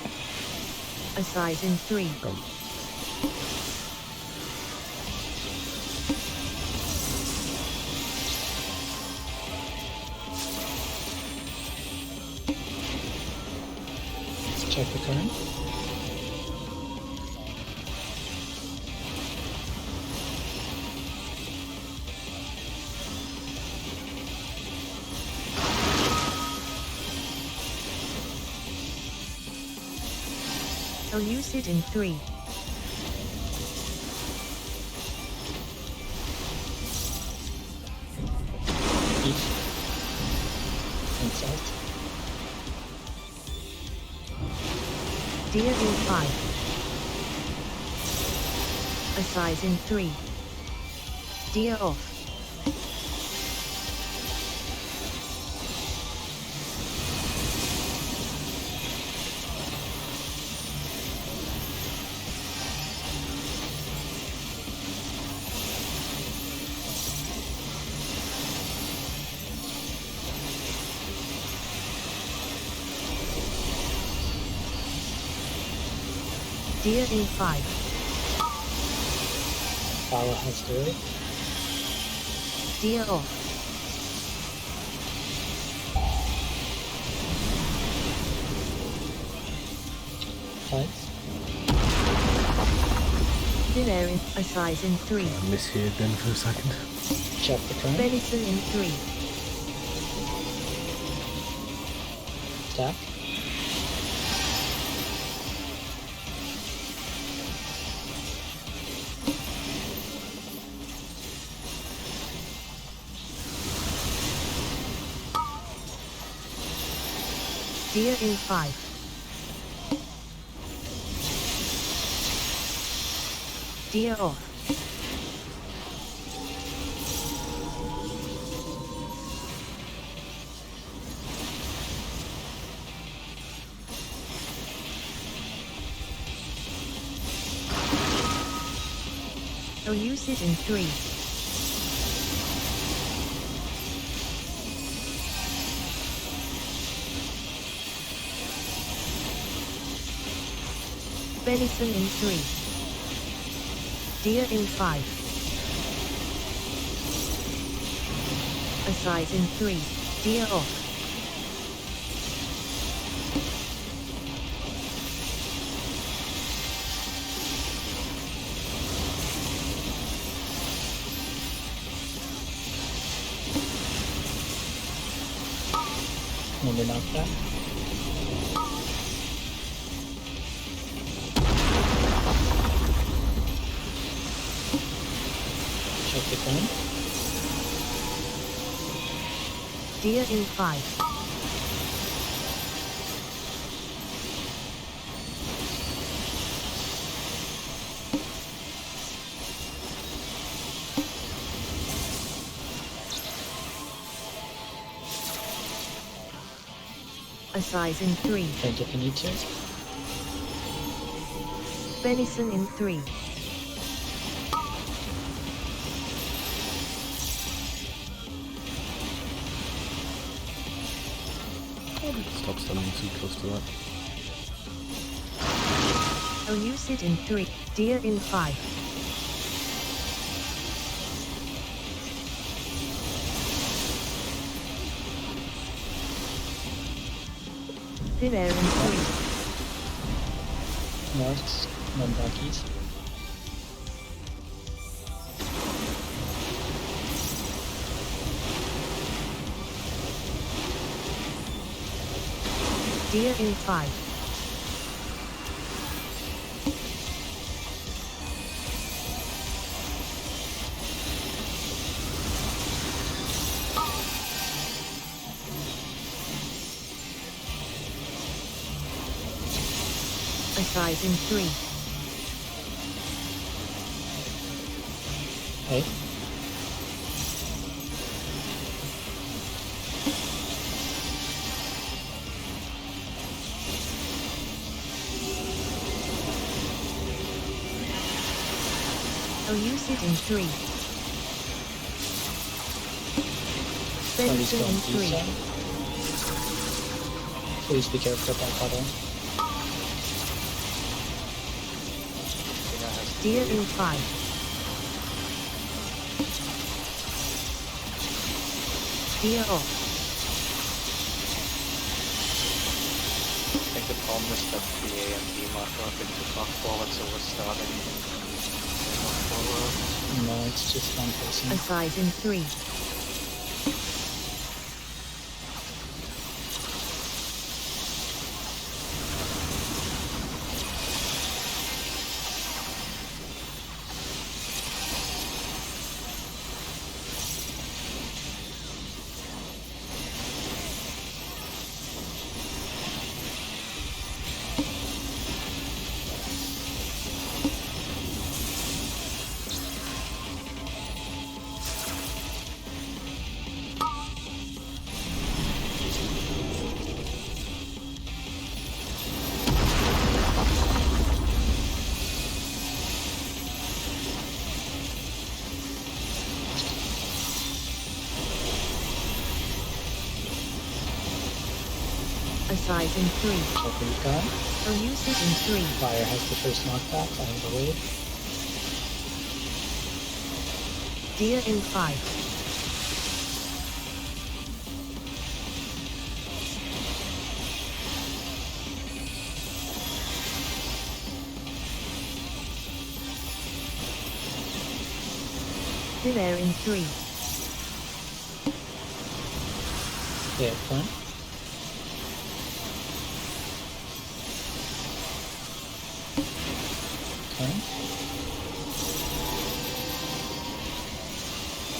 Assize in 3. Check the current. Elucid in 3. East. And south. Deer in 5. Assize in 3. Deer off. Deer in 5. Fowler has 30. Deer off. Fights. Deer in. Assize in 3. I misheard then for a second. Check the current. Venison in 3. Attack. Deer in 5. Deer off. Oh, you sit in 3. Venison in 3. Deer in 5. Assize in 3. Deer off. Remember knockback. Check the coin. Deer in 5. Assize in 3. Think if you need to. Venison in 3. Stop standing too close to that. Oh, you sit in 3. Deer in 5. Thin air in 3. North, then back east. Deer in 5. Assize in 3. Hey. Oh, you sit in 3. Somebody's Venison going in east 3. side. Please be careful about puddle. Deer in 5. Deer off. I think the problem is that the A and B marker have been too far forward, so we're starting not forward. No, it's just one person. Assize in 3. Assize in 3. Check what you've got. Oh, you sit in 3. Fire has the first knockback. I have the wave. Deer in 5. Thin air in 3. They have front.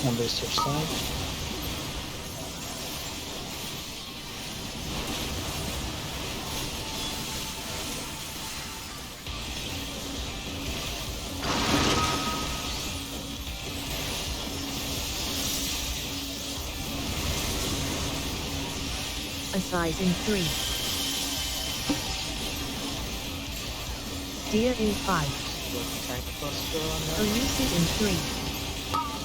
Numbers to your side. A size in 3. Deer in 5. Tank cluster on that. Elucid in 3.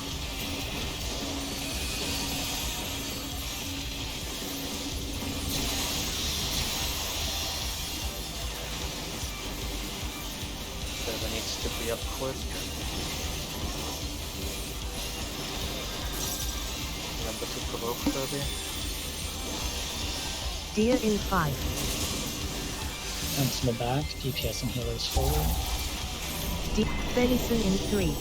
Whatever needs to be up quick. Remember to provoke Kirby. Deer in 5. Hands in the back, DPS and healers forward. Venison in 3.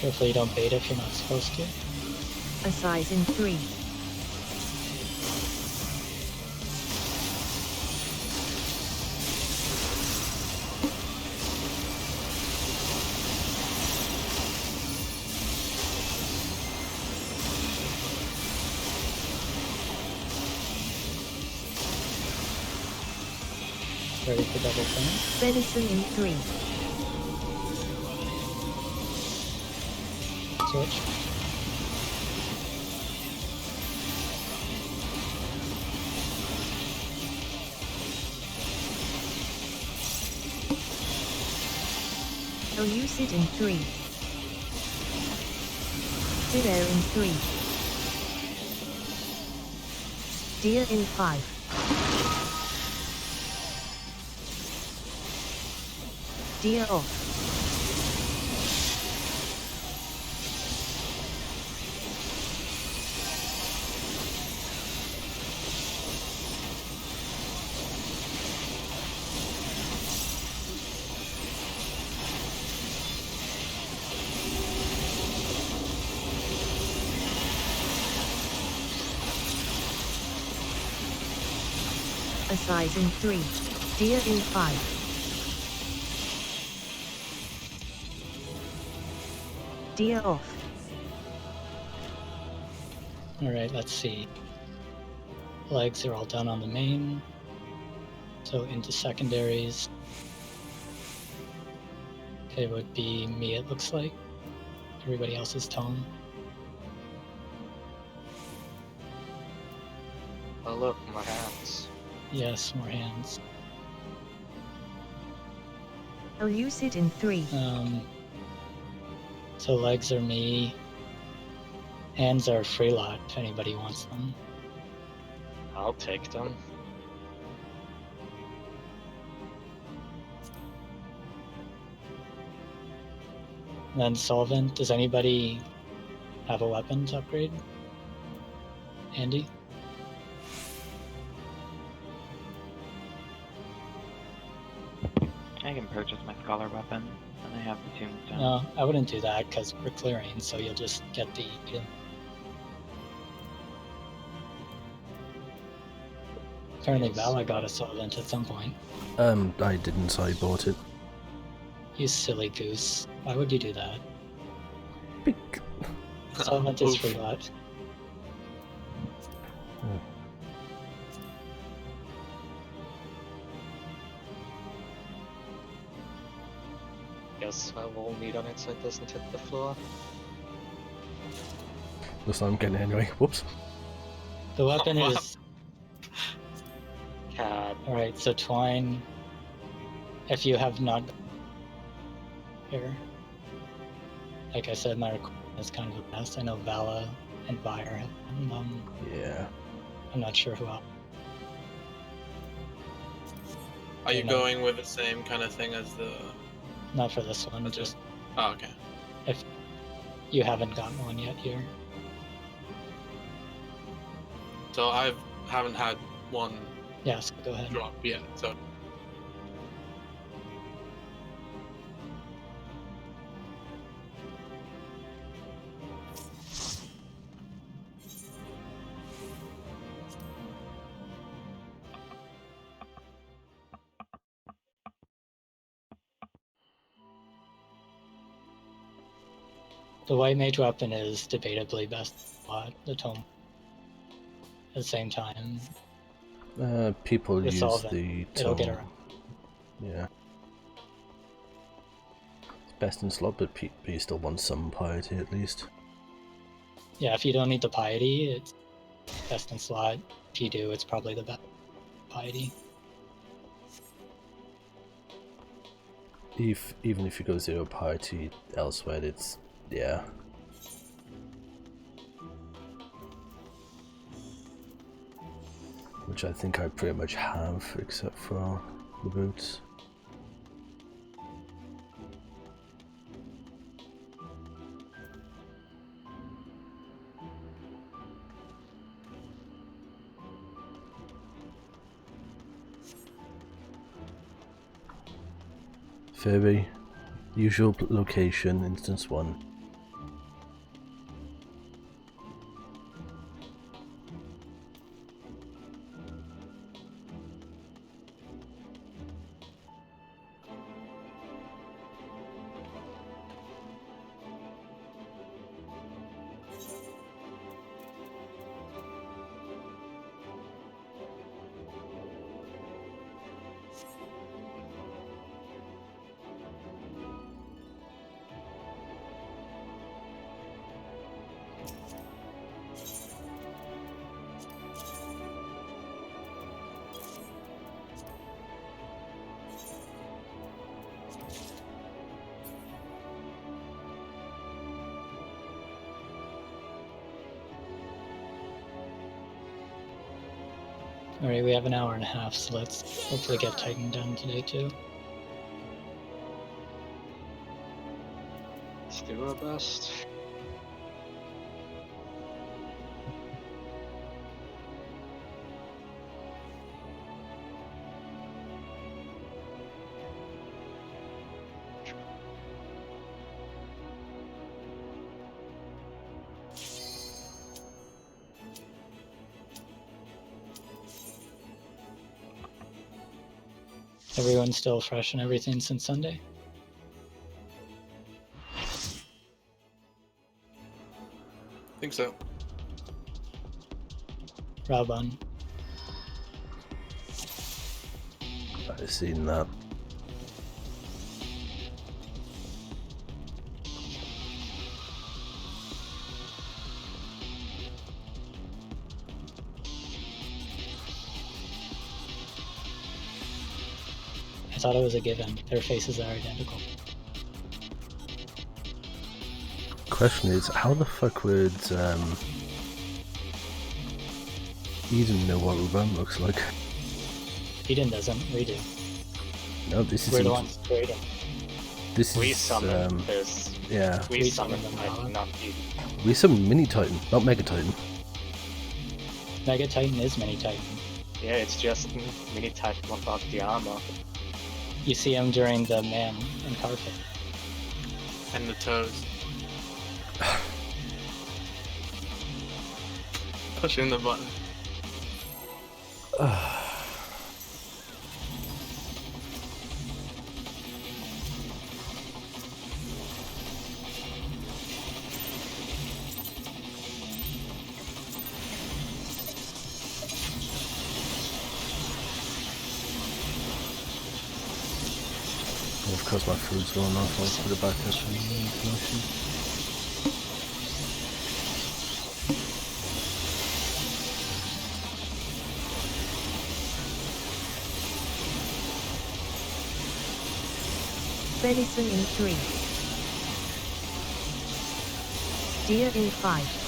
Careful you don't bait if you're not supposed to. A size in 3. Ready for double turn. Venison in 3. Switch. Elucid in 3. Deer in 3. Deer in 5. Deer off. A size in 3. Deer in 5. Deer off. Alright, let's see. Legs are all done on the main. So into secondaries. It would be me, it looks like. Everybody else's tone. Oh look, my hands. Yes, more hands. Elucid in 3. So legs are me. Hands are free lot if anybody wants them. I'll take them. And then solvent, does anybody have a weapons upgrade? Andy? I can purchase my scholar weapon, and I have the tombstone. No, I wouldn't do that because we're clearing, so you'll just get the item. Apparently Vala got a solvent at some point. I didn't, so I bought it. You silly goose. Why would you do that? Bec- Solvent is Oof. free lot. Guess my wall meat on it so it doesn't hit the floor. That's what I'm getting anyway. Whoops. The weapon Wow. is... Cat. Alright, so Twine... If you have not... Here. Like I said, my recording is kind of a mess. I know Vala and Vire have them. Yeah. I'm not sure who else. Are you No. going with the same kind of thing as the? Not for this one, Okay. just Oh, okay. if you haven't gotten one yet here. So I haven't had one Yes, go ahead. drop yet. So The white mage weapon is debatably best slot, the tome. At the same time, People with use solvent, the it'll get tome. around. Yeah. It's best in slot, but you still want some piety at least. Yeah, if you don't need the piety, it's best in slot. If you do, it's probably the best piety. Even if you go 0 piety elsewhere, it's yeah. Which I think I pretty much have, except for the boots. Furby, usual location, instance 1. Alright, we have an hour and a half, so let's hopefully get Titan done today too. Let's do our best. Everyone's still fresh and everything since Sunday? think so. Raban. I've seen that. I thought it was a given. Their faces are identical. Question is, how the fuck would Eden know what Ruban looks like? Eden doesn't, we do. No, this We're is the ones who create him. this We is summon this. yeah. We We summon summon Titan, them. not Eden. We summon Mini Titan, not Mega Titan. Mega Titan is Mini Titan. Yeah, it's just Mini Titan without the armor. You see him during the man and carpet. And the toes. Pushing the button. And of course my food's going off, I'll put it back up in the motion. Venison in 3. Deer in 5.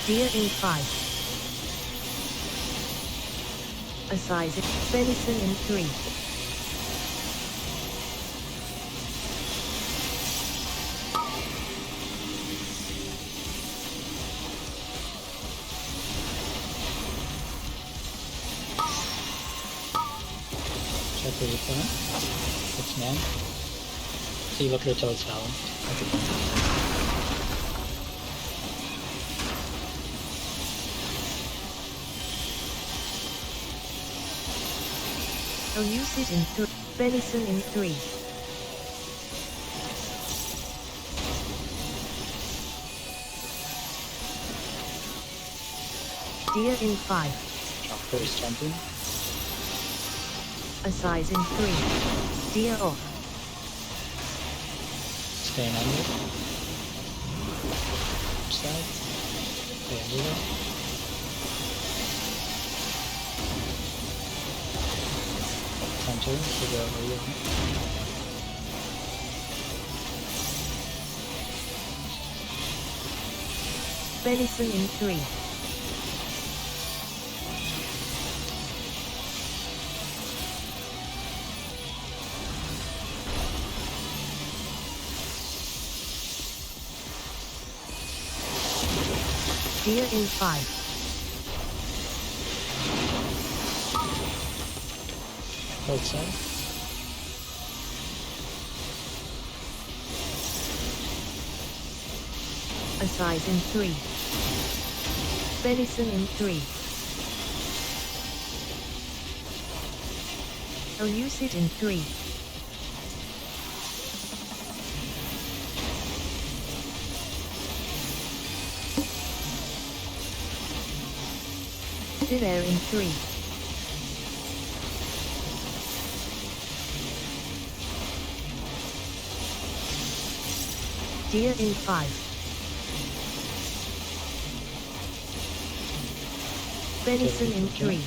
Deer in 5. A size of venison in 3. Check where you put it. 6 man. So you look at the toad's valor. I'll use it in 3. Venison in 3. Deer in 5. First jumping. A size in 3. Deer off. Staying under. Which side? Stay under there. Center, figure out where you are. Venison in 3. Deer in 5. Both side. A size in 3. Venison in 3. I'll use it in 3. Deer in 3. Deer in 5. Venison in 3.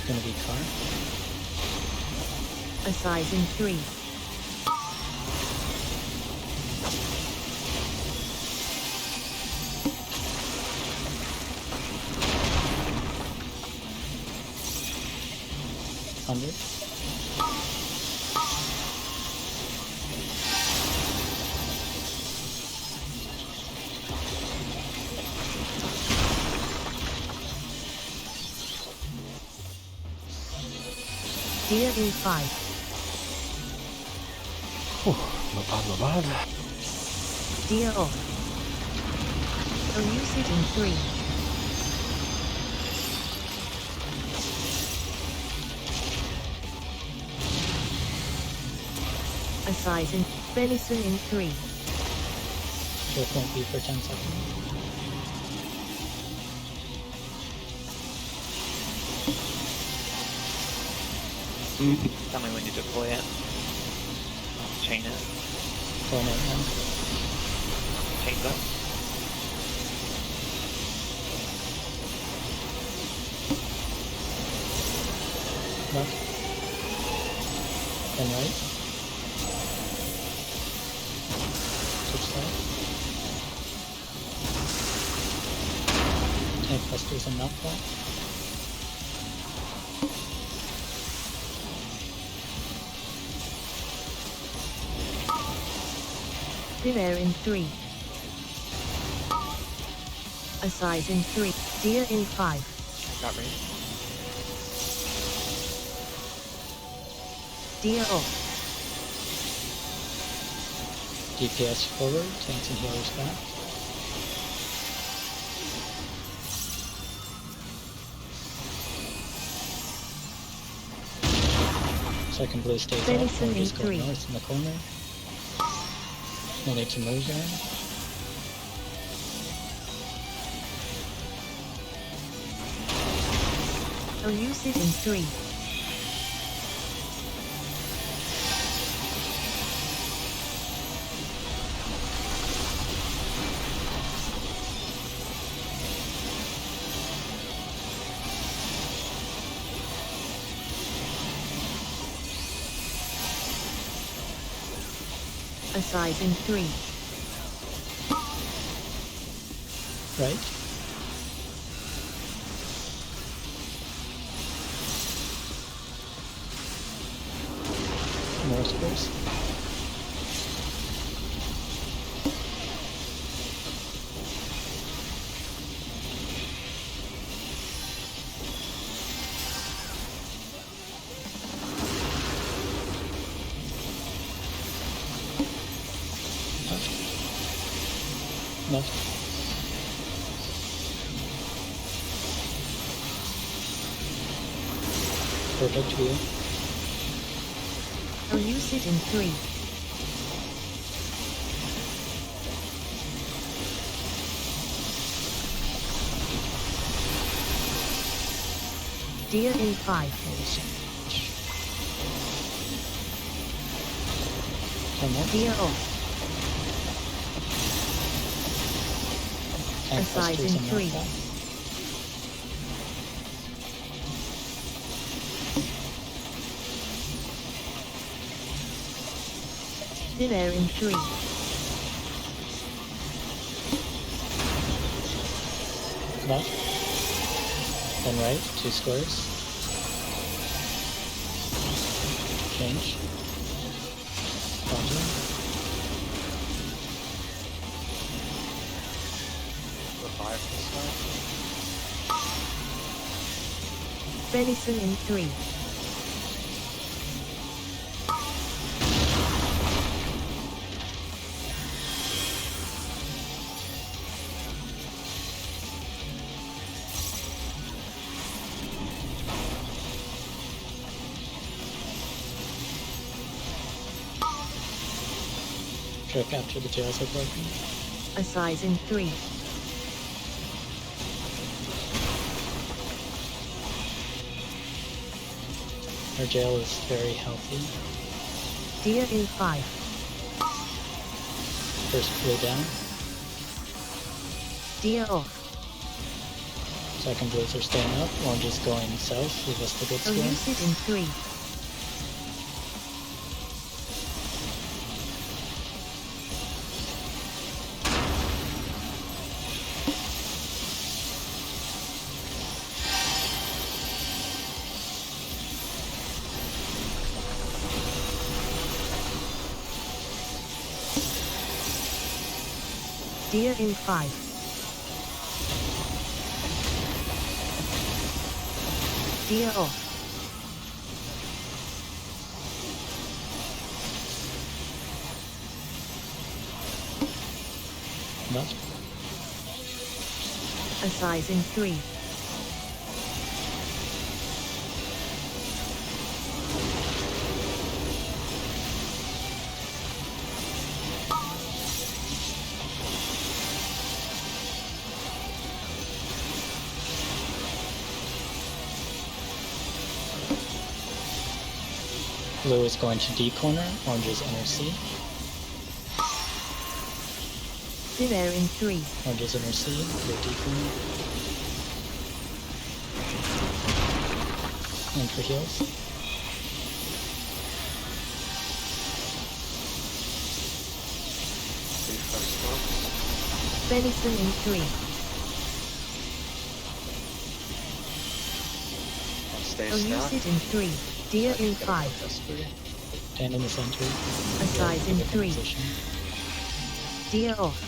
Gonna be car. A size in 3. Under. Deer in 5. Not bad, not bad. Deer off. I'll use it in 3. A size in venison in 3. Shift won't be for 10 seconds. Tell me when you deploy it. I'll chain it. Pulling it in. Chains up. Left. Then right. Switch side. Tank clusters and knockback. Deer in 3. A size in 3. Deer in 5. Got ready. Deer off. DPS forward, tanks and healers back. Second blue stays up, Venison orange in is going 3. north in the corner. No need to move there. I'll use it in 3. A size in 3. Right. More squares. Left. Perfect view. Elucid in 3. Deer in 5. Come on. Deer off. Tank Aside busters in and 3. knockout. Still air in 3. Left. Then right, 2 squares. Change. Counter. Revive this side. Venison in 3. Trick after the jails are broken. A size in 3. Our jail is very healthy. Deer in 5. First blue down. Deer off. Second blues are staying up. Orange is going south. Leave us the good square. Elucid in 3. Deer in 5. Deer off. Left. A size in 3. Blue is going to D corner. Orange is inner C. Still air in 3. Orange is inner C. Blue D corner. And for heals. Refresh slopes. Venison in 3. And stay stacked. Elucid in 3. Deer in 5. Stand in the center. A size in 3. Position. Deer off.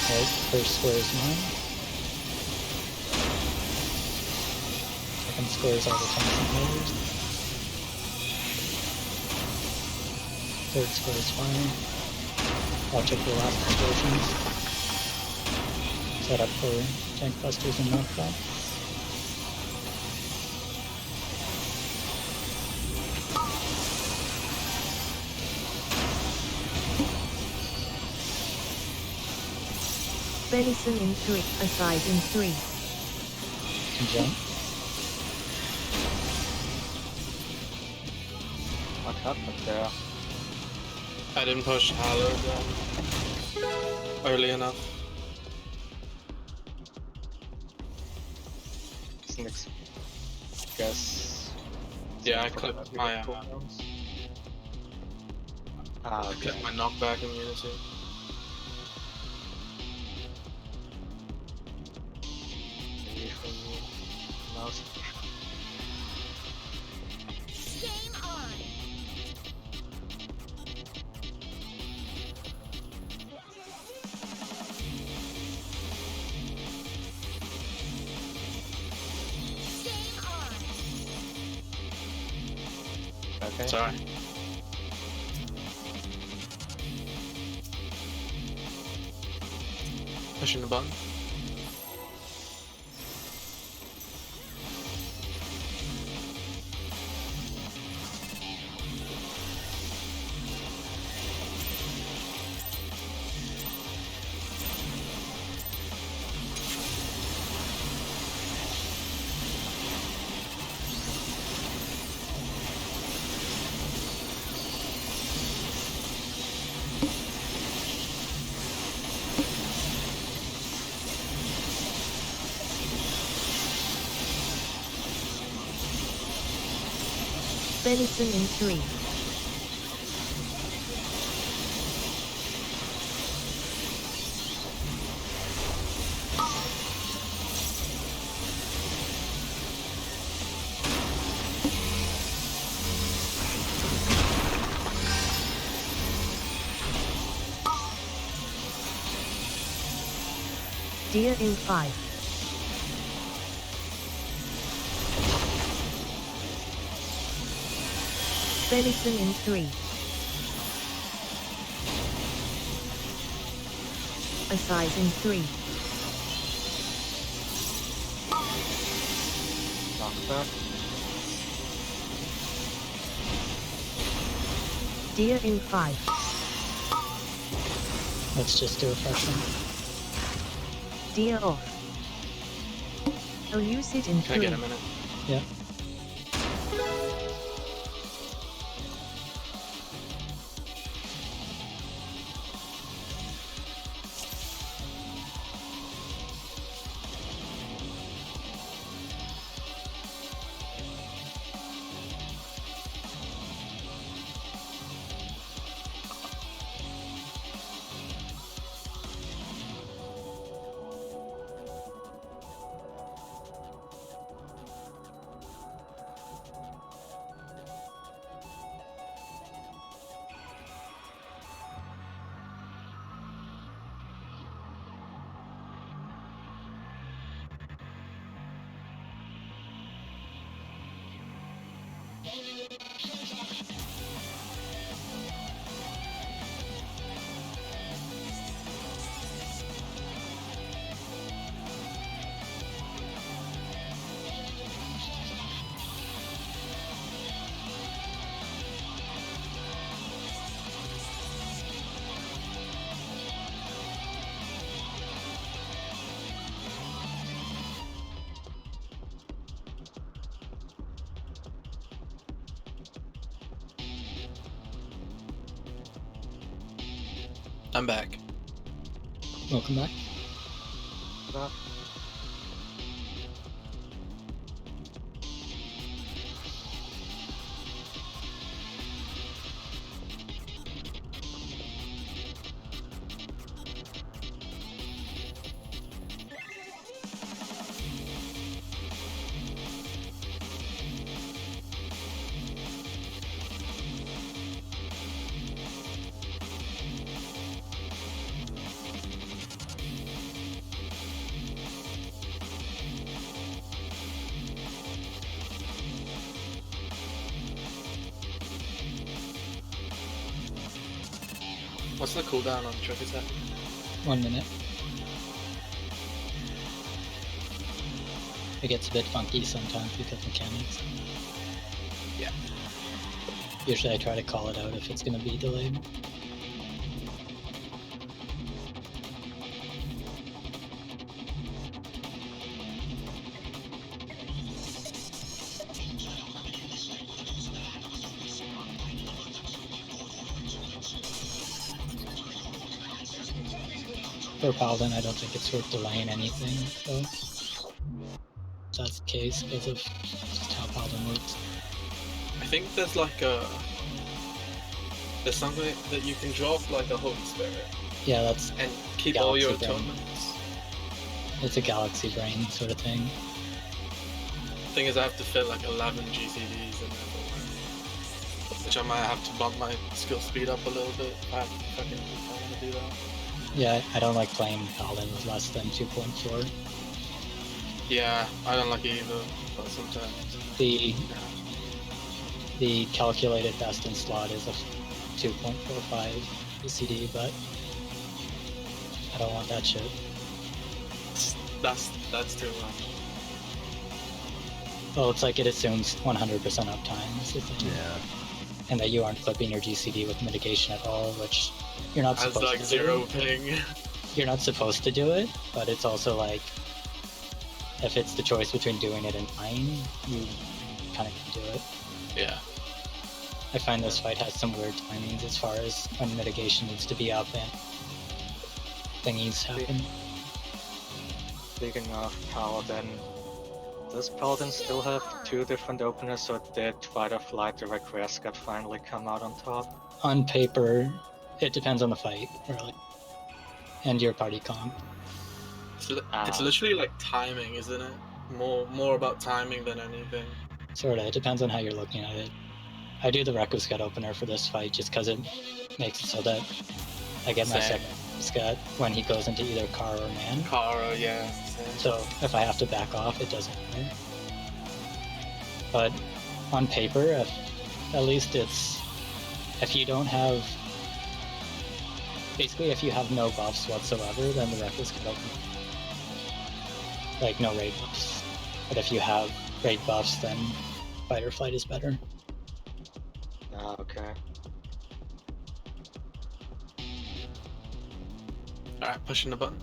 Right, first square is mine. Second square is all the tanks and players. Third square is fine. Watch out for the last explosions. Set up for tank busters and knockback. Venison in 3. A size in 3. And jump. What happened there? I didn't push Hallowed early enough. Snakes. Guess. Yeah, I clipped my Ah, I okay. clipped my knockback immunity. Maybe from the mouse. Game on. Okay. Sorry. Pushing the button. Venison in 3. Deer in 5. Venison in 3. Assize in 3. Knocked up. Deer in 5. Let's just do a fresh one. Deer off. Elucid in Can I 3. get a minute? Yeah. I'm back. Welcome back. Up. What's the cooldown on trick attack? 1 minute. It gets a bit funky sometimes because of mechanics. Yeah. Usually I try to call it out if it's going to be delayed. For Paladin, I don't think it's worth delaying anything, though. If that's the case, because of just how Paladin works. I think there's like a... There's something that you can drop like a Holy Spirit Yeah, that's and keep all your Galaxy Brain. atonements. it's a galaxy brain sort of thing. Thing is I have to fit like 11 GCDs in there. Which I might have to bump my skill speed up a little bit if I fucking want to do that. Yeah, I don't like playing Paladin with less than 2.4. Yeah, I don't like it either, but sometimes. The The calculated best in slot is a 2.45 ECD, but I don't want that shit. That's too much. Well, it's like it assumes 100% uptime is the thing. Yeah. And that you aren't clipping your GCD with mitigation at all, which you're not Has supposed like to zero do. ping. You're not supposed to do it, but it's also like, if it's the choice between doing it and flying, you kind of can do it. Yeah. I find this fight has some weird timings as far as when mitigation needs to be up and thingies happen. Speaking of Paladin, does Paladin still have 2 different openers, or did Fight or Flight the Requiescat finally come out on top? On paper, it depends on the fight, really. And your party comp. It's literally like timing, isn't it? More about timing than anything. Sorta, it depends on how you're looking at it. I do the Requiescat opener for this fight just because it makes it so that I get my Same. second Requiescat when he goes into either car or man. Kara, yeah. Same. So if I have to back off, it doesn't matter. But on paper, at least it's, if you don't have, basically if you have no buffs whatsoever, then the Requiescat can open. Like no raid buffs. But if you have raid buffs, then Fight or Flight is better. Ah, okay. Alright, pushing the button.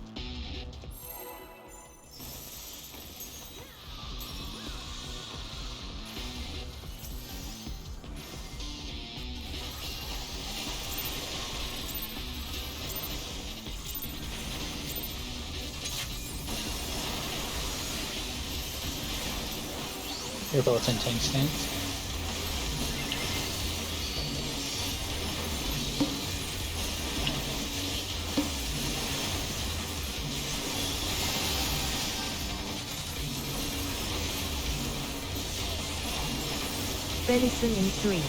You're both in tank stance. Venison in 3.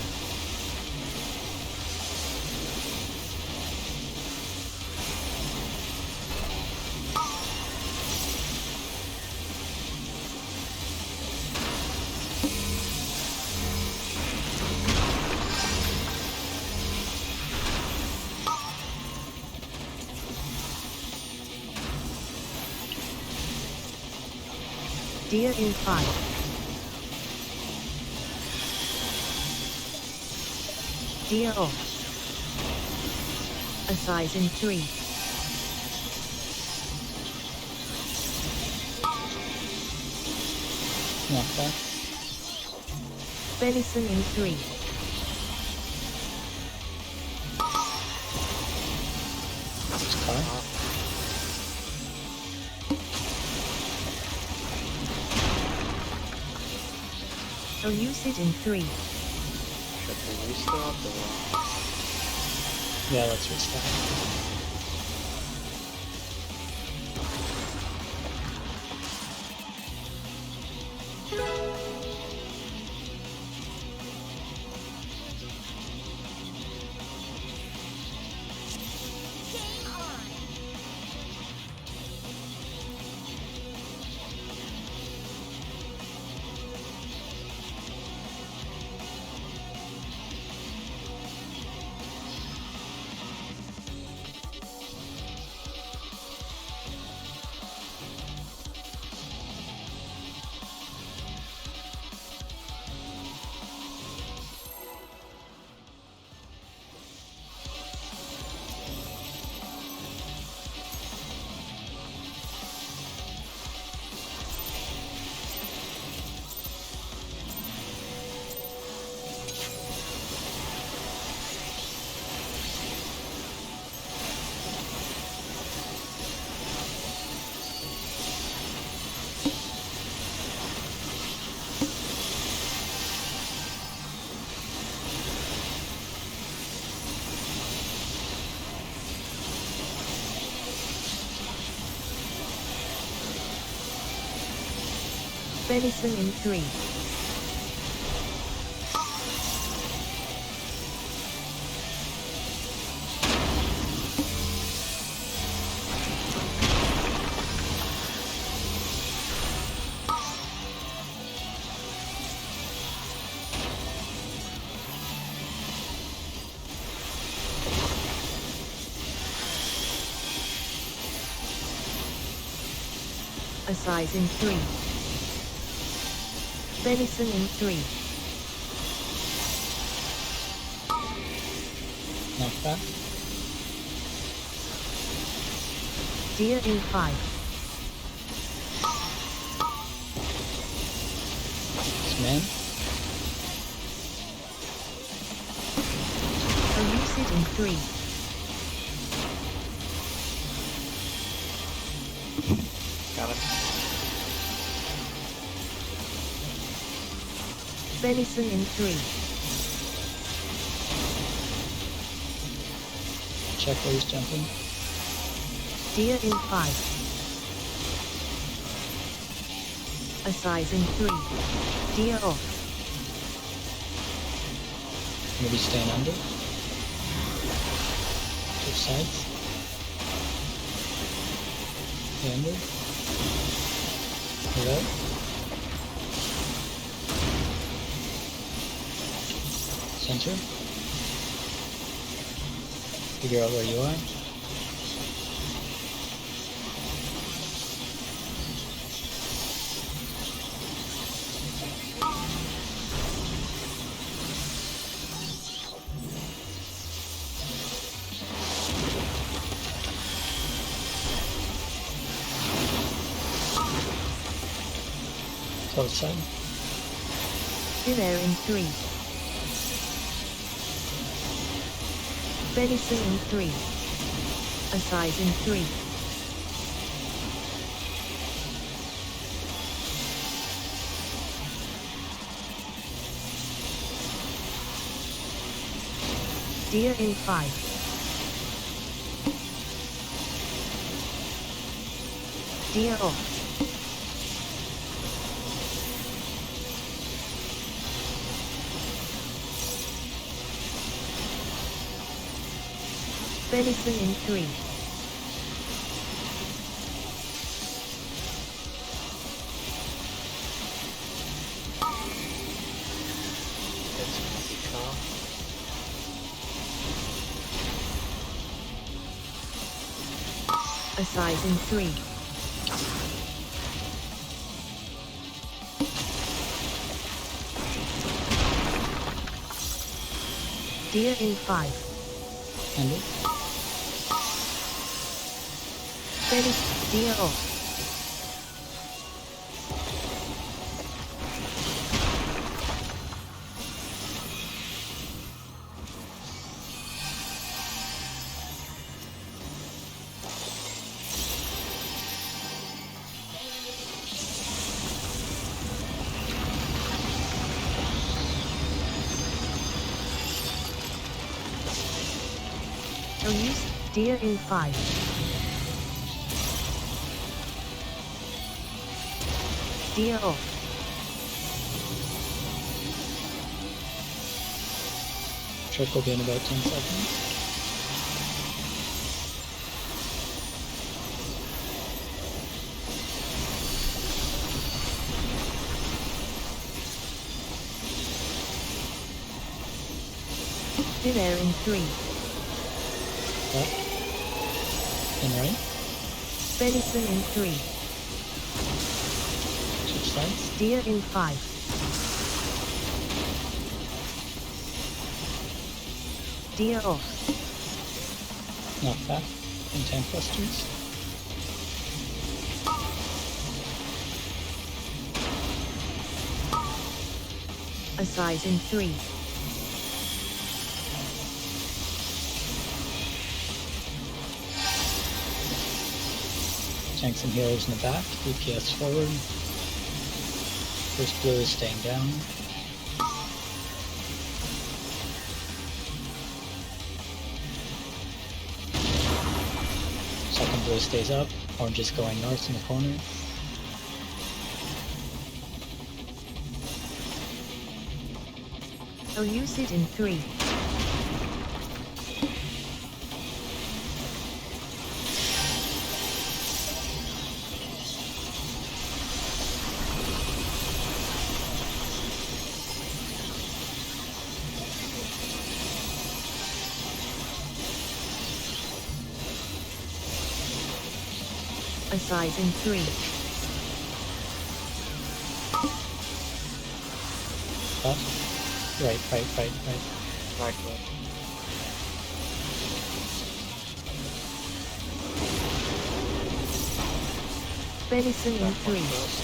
Deer in 5. Deer off. A size in 3. Knockback. Venison in 3. Just car. So you sit in 3. Should we restart or? Yeah, let's restart. Game on. Venison in 3. A size in 3. Venison in 3. Knockback. Deer in 5. Sman. Elucid in 3. Got it. Venison in 3. Check where he's jumping. Deer in 5. A size in 3. Deer off. Maybe staying under. Switch sides. Stay under. Hello. Center. Figure out where you are. Close side. Hilaire in 3. Venison in 3. A size in 3. Deer in 5. Deer off. Venison in 3. It's gonna be calm. A size in 3. Deer in 5. Under. Venison, deer off. Use deer in 5. Deer off. Trick will be in about 10 seconds. Hilaire in 3. Left. And right. Venison in 3. Switch sides. Deer in 5. Deer off. Knockback. And 10 clusters. A size in 3. Tanks and healers in the back. DPS forward. First blue is staying down. Second blue stays up. Orange is going north in the corner. Elucid in 3. A size in 3. Left. Right. Right, right. Venison in Left one 3. first.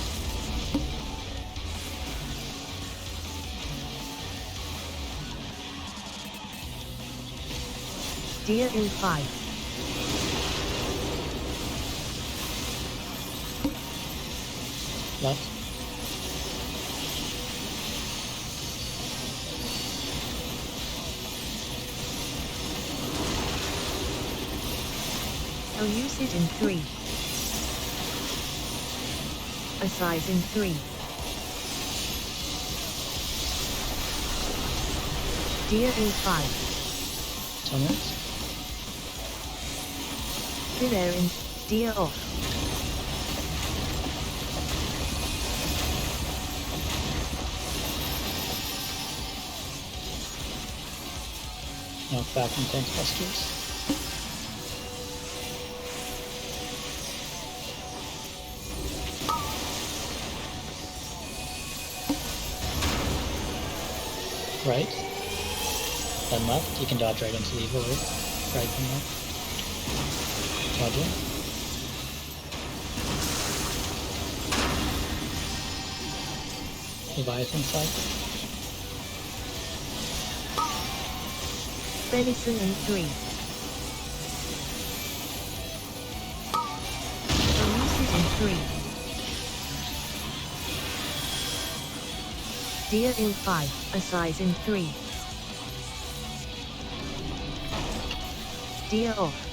Deer in 5. Left. I'll use it in 3. A size in 3. Deer in 5. 10 minutes. Thin air in. Deer off. Knock back in tank clusters. Right. Then left. You can dodge right into the evil right. Right from left. Dodging. Leviathan side. Venison in 3. I'll use it in 3. Deer in 5. A size in 3. Deer off.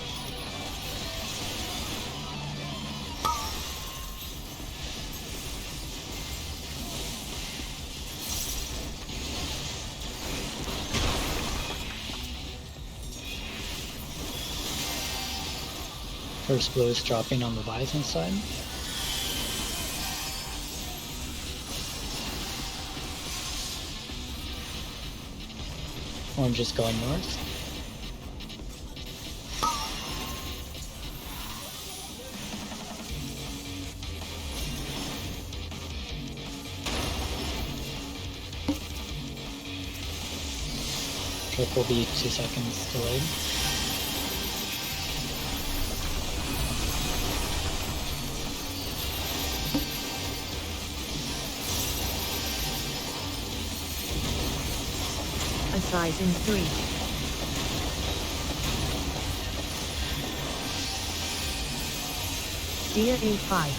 First blue is dropping on Leviathan side. Orange is going north. Trick will be 2 seconds delayed. A size in 3. Deer in 5.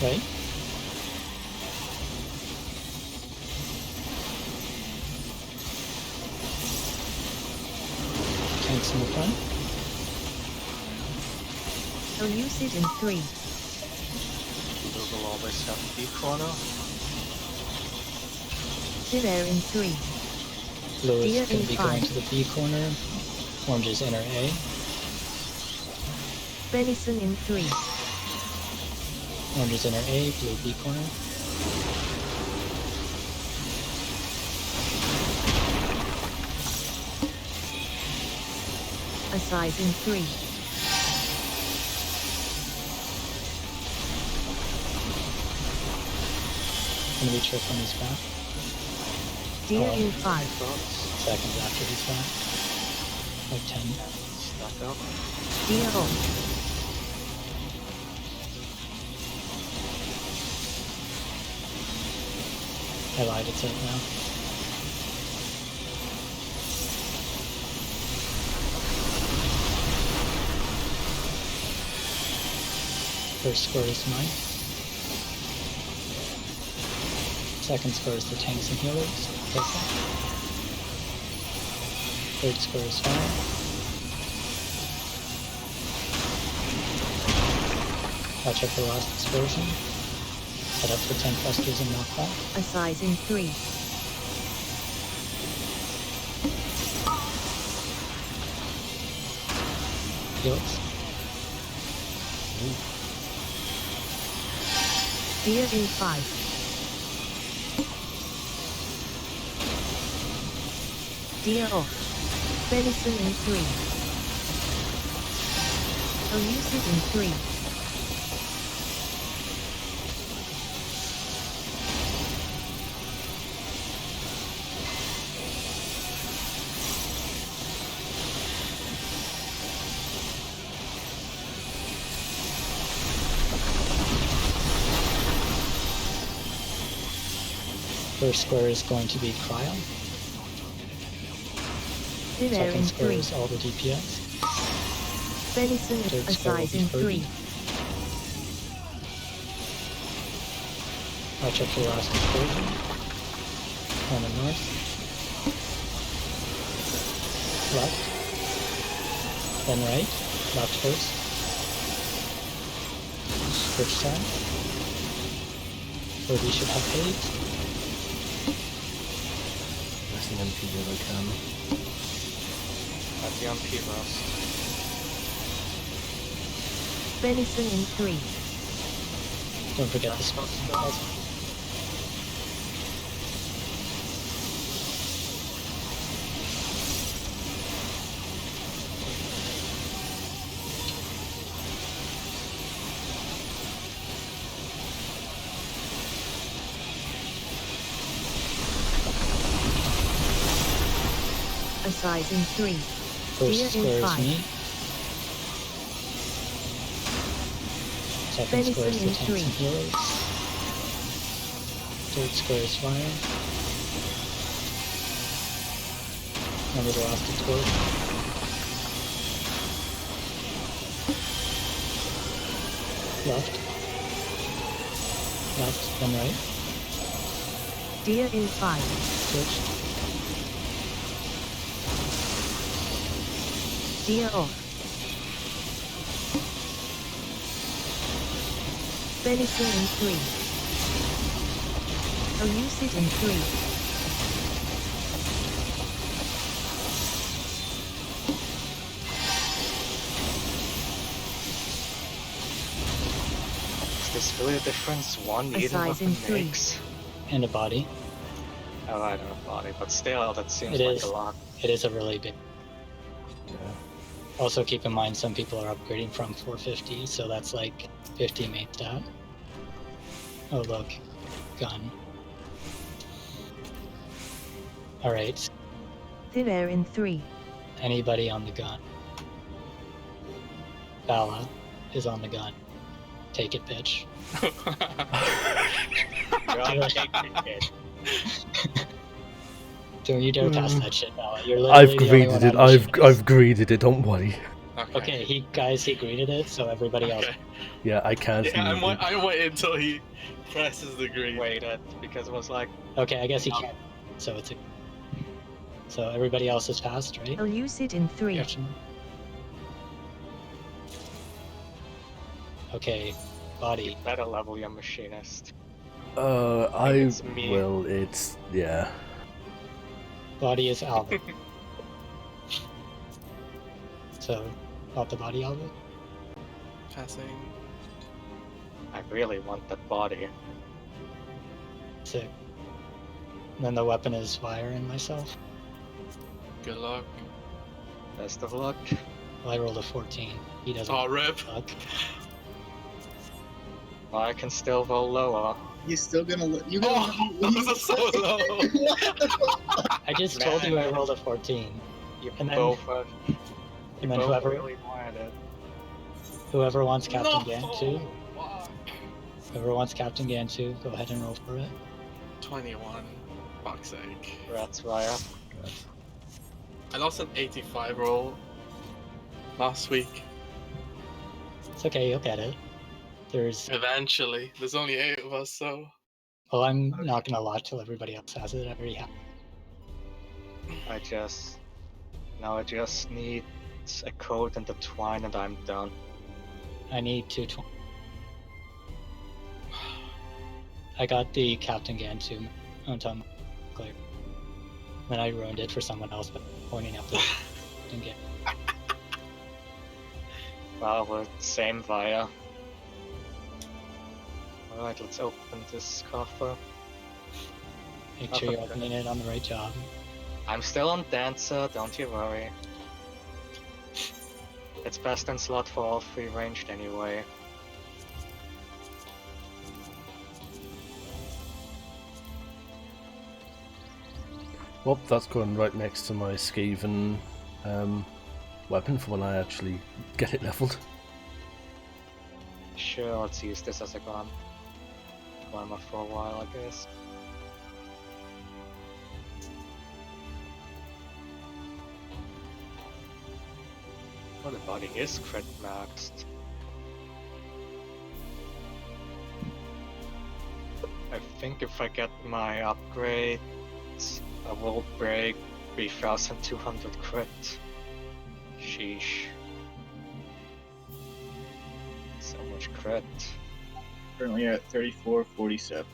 Right? Tanks in the front. I'll use it in 3. Blue will always have B corner. Thin air in 3. Blue Deer is going in to be 5. going to the B corner. Orange is inner A. Venison in 3. Orange is inner A, blue B corner. A size in 3. Gonna be trick on his back. Deer Oh. in 5. Dots. Seconds after he's back. Like 10. Stack up. Deer off. I lied, it's it now. First score is mine. Second score is the tanks and healers. Perfect. Third score is fire. Watch out for the last explosion. Set up for 10 clusters and knockback. A size in 3. Heals. Deer in 5. Deer off. Venison in 3. I'll use it in 3. First square is going to be Cryo. Thin air Second in square 3. is all the DPS. Venison Third square will aside be in Furby. 3. Watch out for the last explosion. On the north. Left. Then right. Left first. Switch side. Furby should have 8. Pressing MP if I can. At the MP rust. Venison in 3. Don't forget the spot. Aside in 3. First Deer in square is 5. me. Second square is the Venison in tanks 3. and healers. Third square is fire. Remember the last explosion. Left. Left, then right. Deer in 5. Switch. Deer off. Venison in 3. Elucid in 3. Is this really a difference one A needle size in weapon 3. makes? And a body. Oh, I don't know body, but still, that seems It like is. a lot. It is a really big. Yeah. Also keep in mind some people are upgrading from 450, so that's like 50 main stat. Oh look, gun. Alright, Thin air in 3. anybody on the gun? Bala is on the gun. Take it, bitch. Don't you dare pass that shit, Bala. You're literally I've the only greeted one it. on the ship. I've greeted it. Don't worry. Okay, he greeted it, so everybody else. Okay. Yeah, I can't. Yeah, move it. I'm waiting until he presses the green. Waited because it was like Okay, I guess he can't. So it's a. So everybody else is passed, right? Elucid in 3. Yes. Okay, body. better level your machinist. I it's me. will. It's yeah. Body is Alva. So, not the body Alva? Passing. I really want that body. Sick. And then the weapon is fire and myself. Good luck. Best of luck. Well, I rolled a 14. He doesn't. Oh, rip. Luck. Well, I can still roll lower. You're still gonna you Oh, those are so low. I just told you I rolled a 14. You And then- both, And then both whoever really wanted it. whoever wants Captain No. Gantu, Fuck. whoever wants Captain Gantu, go ahead and roll for it. 21. Fuck's sake. Rats Raya. I lost an 85 roll last week. It's okay, you'll get it. There's Eventually. There's only 8 of us, so. well, I'm not gonna lie till everybody else has it. I already have. Now I just need a coat and a twine and I'm done. I need 220. I got the Captain Gantu on top of clear. Then I ruined it for someone else by pointing out the Captain Gantu. Well, we're same via. Alright, let's open this coffer. Make sure you're opening it on the right job. I'm still on Dancer, don't you worry. It's best in slot for all 3 ranged anyway. Well, that's going right next to my Skaven weapon for when I actually get it leveled. Sure, let's use this as a gun. Climber for a while, I guess. Oh, the body is crit maxed. I think if I get my upgrade, I will break 3200 crit. Sheesh. So much crit. Currently at 3447.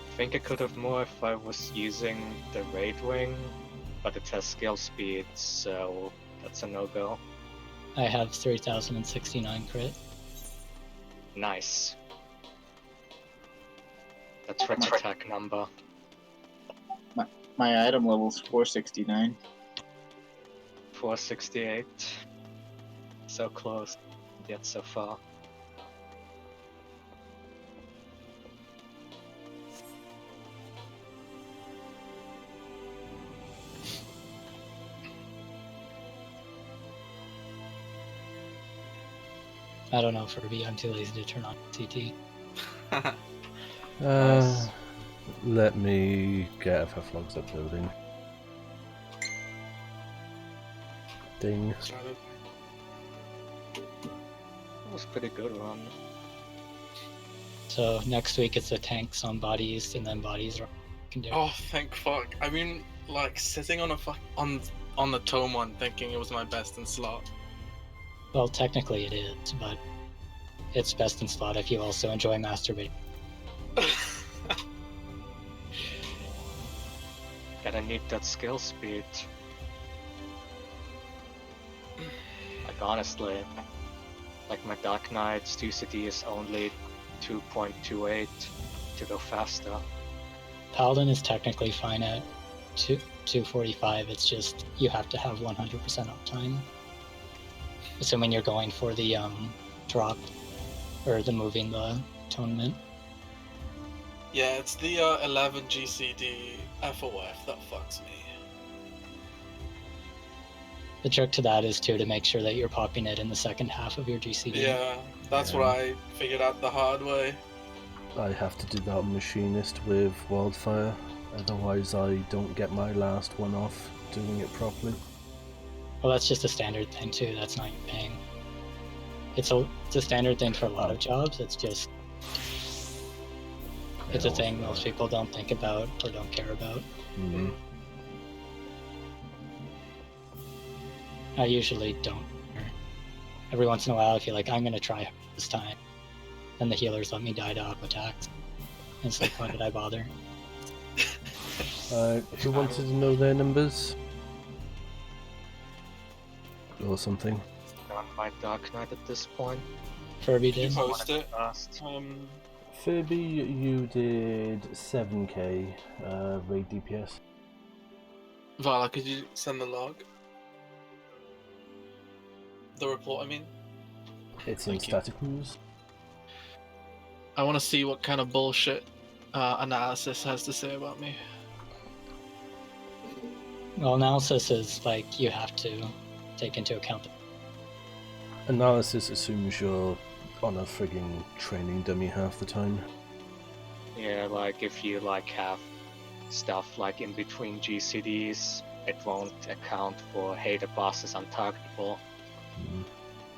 I think I could have more if I was using the Raid Wing, but it has skill speed, so that's a no-go. I have 3069 crit. Nice. That's red attack number. My item level's 469. 468. So close, yet so far. I don't know, Furby, I'm too lazy to turn on CT. Nice. Let me get FF logs uploading. Ding. Started. That was a pretty good run. So next week it's the tanks on bodies, and then bodies are secondary. Oh, thank fuck. I mean, like, sitting on a on the tome one thinking it was my best in slot. Well, technically it is, but it's best in slot if you also enjoy masturbating. Gotta need that skill speed. Like honestly, like my Dark Knight's 2 CD is only 2.28 to go faster. Paladin is technically fine at 245, it's just you have to have 100% uptime. Assuming you're going for the drop, or the moving the atonement. Yeah, it's the 11 GCD FOF that fucks me. The trick to that is to make sure that you're popping it in the second half of your GCD. Yeah, that's what I figured out the hard way. I have to do that machinist with Wildfire, otherwise I don't get my last one off doing it properly. Well, that's just a standard thing too. That's not your paying. It's a standard thing for a lot of jobs. It's just it's a thing most people don't think about or don't care about. Mm-hmm. I usually don't. Every once in a while, I feel like I'm gonna try this time, then the healers let me die to auto attacks. And it's like, why did I bother? Who wanted to know their numbers? Or something? On my Dark Knight at this point. Furby You did. post it. Fast. Furby, you did 7k raid DPS. Vala, could you send the log? The report, I mean. It's in Thank you. static news. I want to see what kind of bullshit analysis has to say about me. Well, analysis is like you have to take into account. Analysis assumes you're on a frigging training dummy half the time. Yeah, like if you like have stuff like in between GCDs, it won't account for hey, the boss is untargetable.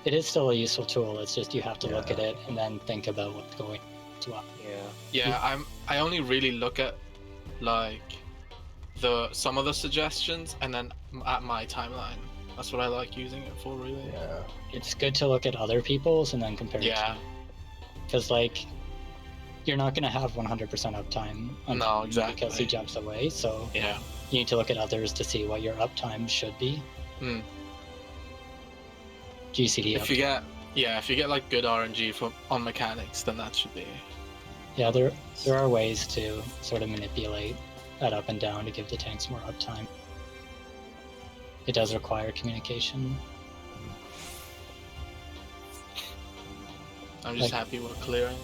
It is still a useful tool. It's just you have to look at it and then think about what's going to happen. Yeah. Yeah, I only really look at like some of the suggestions and then at my timeline. That's what I like using it for, really. Yeah. It's good to look at other people's and then compare. Yeah. Because like you're not going to have 100% uptime. No, exactly. Because he jumps away. So Yeah. you need to look at others to see what your uptime should be. Hmm. GCD If uptime. if you get like good RNG on mechanics, then that should be. Yeah, there are ways to sort of manipulate that up and down to give the tanks more uptime. It does require communication. I'm just Like- happy we're clearing.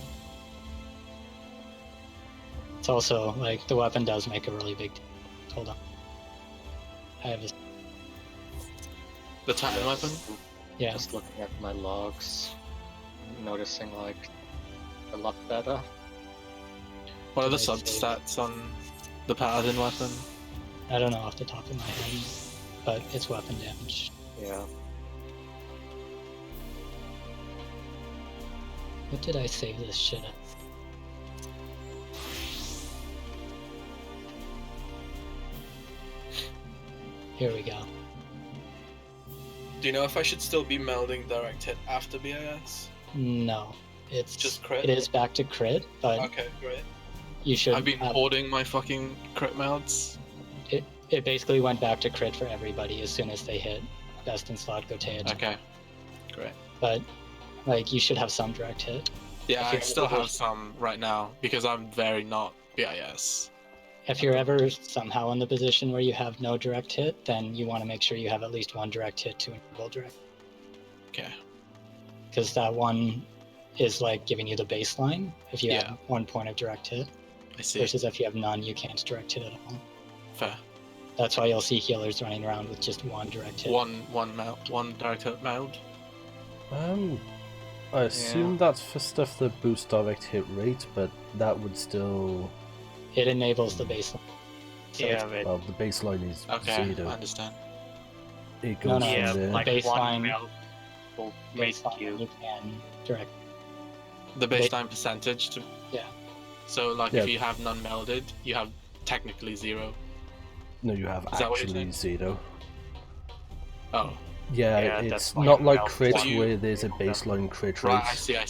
It's also like the weapon does make a really big. Hold on. I have this. The Titan weapon? Yeah. Just looking at my logs, noticing like a lot better. What are the Nice. substats on the Paladin weapon? I don't know off the top of my head, but it's weapon damage. Yeah. What did I save this shit at? Here we go. Do you know if I should still be melding direct hit after BIS? No, it's Just crit? It is back to crit, but Okay, great. you should. I've been have- hoarding my fucking crit melds. It basically went back to crit for everybody as soon as they hit best in slot Gotea. Okay, great. But like you should have some direct hit. Yeah, If I you're still ever- have some right now because I'm very not BIS. If you're ever somehow in the position where you have no direct hit, then you want to make sure you have at least one direct hit to enable direct, Okay. because that one is like giving you the baseline. If you Yeah. have 1 point of direct hit, I see. versus if you have none, you can't direct hit at all. Fair. That's why you'll see healers running around with just one direct hit. One direct hit meld. I assume that's for stuff that boosts direct hit rate, but that would still. It enables the baseline. So Yeah, it's- but Well, the baseline is Okay, I zero. understand. It No, goes no, yeah, from there. like Baseline- one meld will make baseline you. you can direct. The baseline percentage to. Yeah. So like Yeah. if you have none melded, you have technically 0. No, you have Is that what you're actually saying? 0. Oh. Yeah, Yeah, it's that's like not like meld crit one. where there's a baseline crit rate. Right, I see. I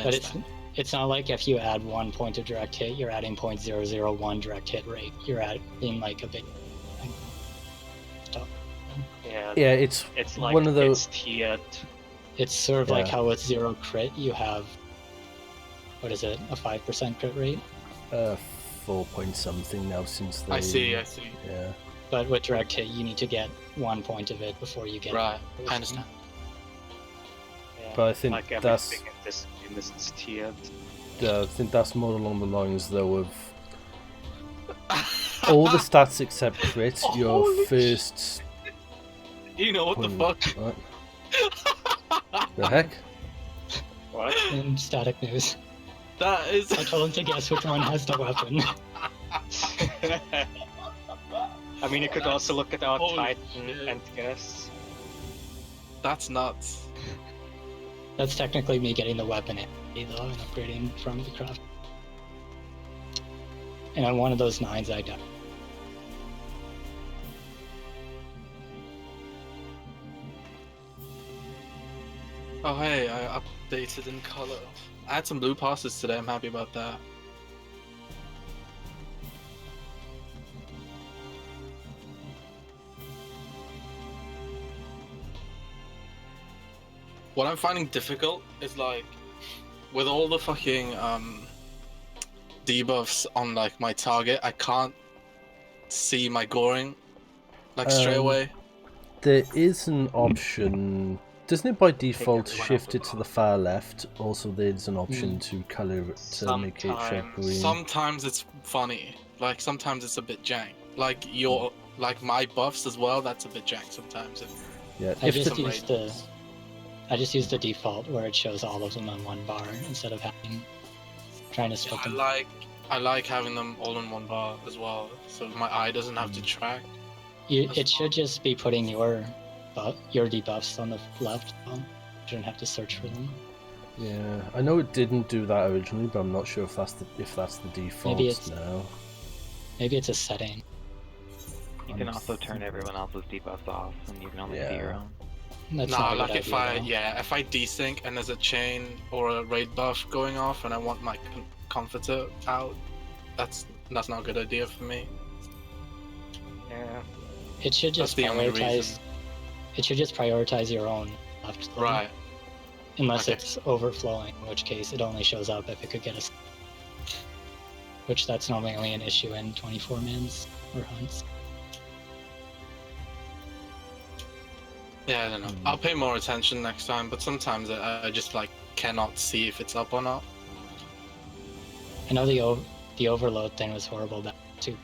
But it's understand. it's not like if you add 1 point of direct hit, you're adding 0.001 direct hit rate. You're adding like a bit. Stop. Yeah, Yeah, it's it's like one of those. it's tiered. It's sort of like Yeah. how with 0 crit you have, what is it, a 5% crit rate? 4 point something now since they. I see. Yeah. But with direct hit, you need to get 1 point of it before you get. Right, the I understand. Yeah, But I think like that's- everything in this is tiered. I think that's more along the lines though of all the stats except crit. Your Holy first. You know what the fuck? What? The heck? What? In static news, That is. I told him to guess which one has the weapon. I mean, you could also look at our Holy Titan shit. and guess. That's nuts. That's technically me getting the weapon though and upgrading from the craft. And on one of those 9s I died. Oh hey, I updated in color. I had some blue passes today. I'm happy about that. What I'm finding difficult is like with all the fucking debuffs on like my target, I can't see my goring like straight away. There is an option. Doesn't it by default everyone shift off it to the far left? Also, there's an option to color it to make it shape Sometimes- green. Sometimes it's funny, like sometimes it's a bit jank. Like your like my buffs as well, that's a bit jank sometimes. Yeah, I if just the, used the the default where it shows all of them on one bar instead of trying to split them. I like having them all in one bar as well, so my eye doesn't have to track. It should just be putting your debuffs on the left. You shouldn't have to search for them. yeah, I know it didn't do that originally, but I'm not sure if that's the default it's- now. Maybe it's a setting. You can also turn everyone else's debuffs off, and you can only see your Yeah. own. That's Nah, not a like good if idea, though. if I desync and there's a chain or a raid buff going off and I want my comforter out, that's not a good idea for me. Yeah. It should That's just the only prioritize. reason. It should just prioritize your own left. lane, Right. Unless Okay. it's overflowing, in which case it only shows up if it could get a. Which that's normally only an issue in 24 mins or hunts. Yeah, I don't know. I'll pay more attention next time, but sometimes I just like cannot see if it's up or not. I know the overload thing was horrible back too.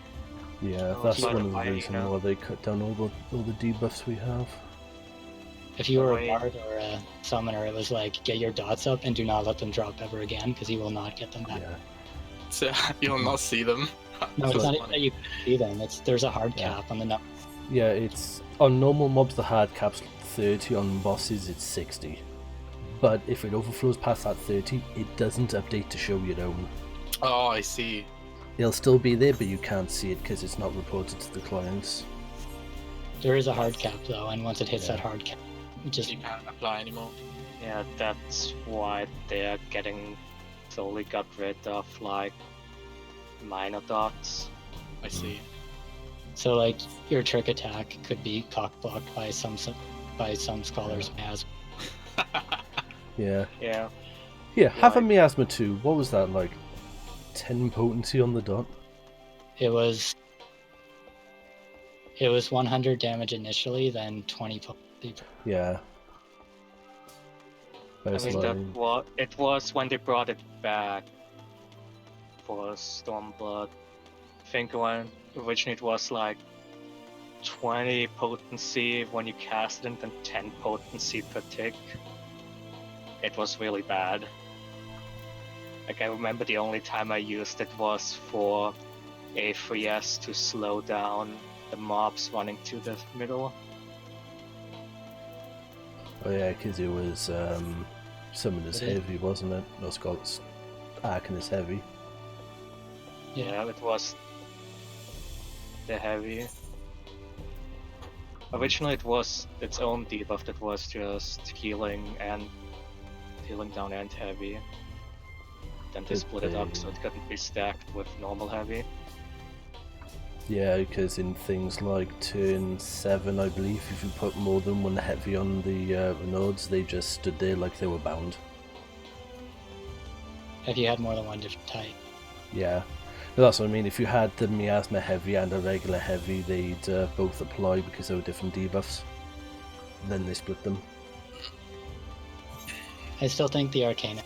Yeah, Oh, that's so one of the why, you reasons know? why they cut down all the debuffs we have. If you were a Right. bard or a summoner, it was like get your dots up and do not let them drop ever again because you will not get them back. Yeah, So you'll not see them. No, it's So- not even that you can see them. There's a hard Yeah. cap on the number. Yeah, it's on normal mobs the hard cap's 30, on bosses it's 60. But if it overflows past that 30, it doesn't update to show your own. Oh, I see. It'll still be there, but you can't see it because it's not reported to the clients. There is a hard cap though, and once it hits Yeah. that hard cap, it just You can't apply anymore. Yeah, that's why they're getting slowly got rid of like minor dots. I see. so like your trick attack could be cockblocked by some scholars as Yeah. Yeah. Yeah, have a Like- miasma 2. What was that, like 10 potency on the dot? it was 100 damage initially, then 20 potency. Yeah. I mean, that Baseline. it was when they brought it back for Stormblood. I think when originally it was like 20 potency when you cast it, and 10 potency per tick. It was really bad. Like, I remember the only time I used it was for A3S to slow down the mobs running to the middle. Oh yeah, because it was Summoner's It is. Heavy, wasn't it? No, Scott's Arcanist Heavy. Yeah, Yeah, it was the heavy. Originally, it was its own debuff that was just healing down and heavy. Then they Did split it up they- so it couldn't be stacked with normal heavy. Yeah, because in things like turn 7, I believe, if you put more than one heavy on the nodes, they just stood there like they were bound. if you had more than one different type. Yeah. But that's what I mean, if you had the miasma heavy and a regular heavy, they'd both apply because they were different debuffs. Then they split them. I still think the Arcana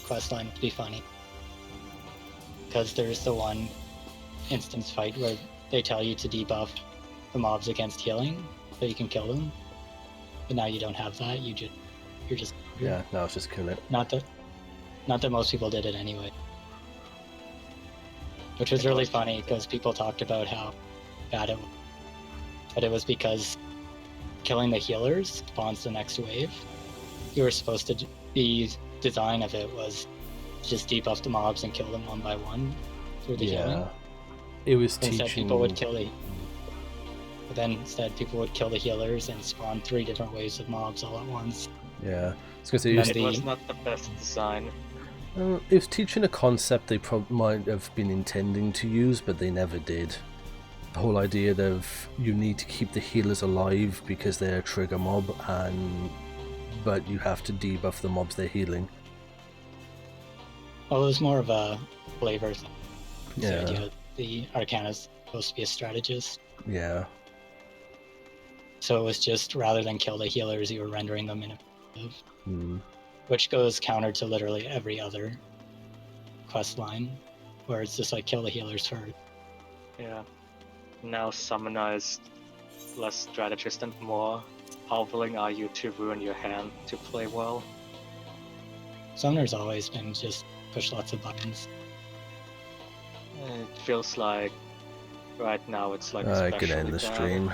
questline would be funny. Because there's the one instance fight where they tell you to debuff the mobs against healing so you can kill them. But now you don't have that, you're just Yeah, now it's just kill it. not that most people did it anyway. Which was really funny because people talked about how bad it was. But it was because killing the healers spawns the next wave. You were supposed to the design of it was just debuff the mobs and kill them one by one through the Yeah. healing. It was Instead, teaching... people would kill the. But then instead, people would kill the healers and spawn 3 different waves of mobs all at once. Yeah. I was going to say, And it was, then It was the- not the best design. it was teaching a concept they might have been intending to use, but they never did. The whole idea of you need to keep the healers alive because they're a trigger mob, but you have to debuff the mobs they're healing. Well, it was more of a flavor thing. The Yeah. idea the Arcana's supposed to be a strategist. Yeah. So it was just rather than kill the healers, you were rendering them ineffective, Hmm. which goes counter to literally every other quest line, where it's just like kill the healers first. Yeah. Now Summoner is less strategist and more how willing are you to ruin your hand to play well? Summoner's always been just push lots of buttons. It feels like right now it's like I especially can end the bad stream.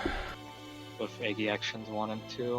with Eggy Actions 1 and 2.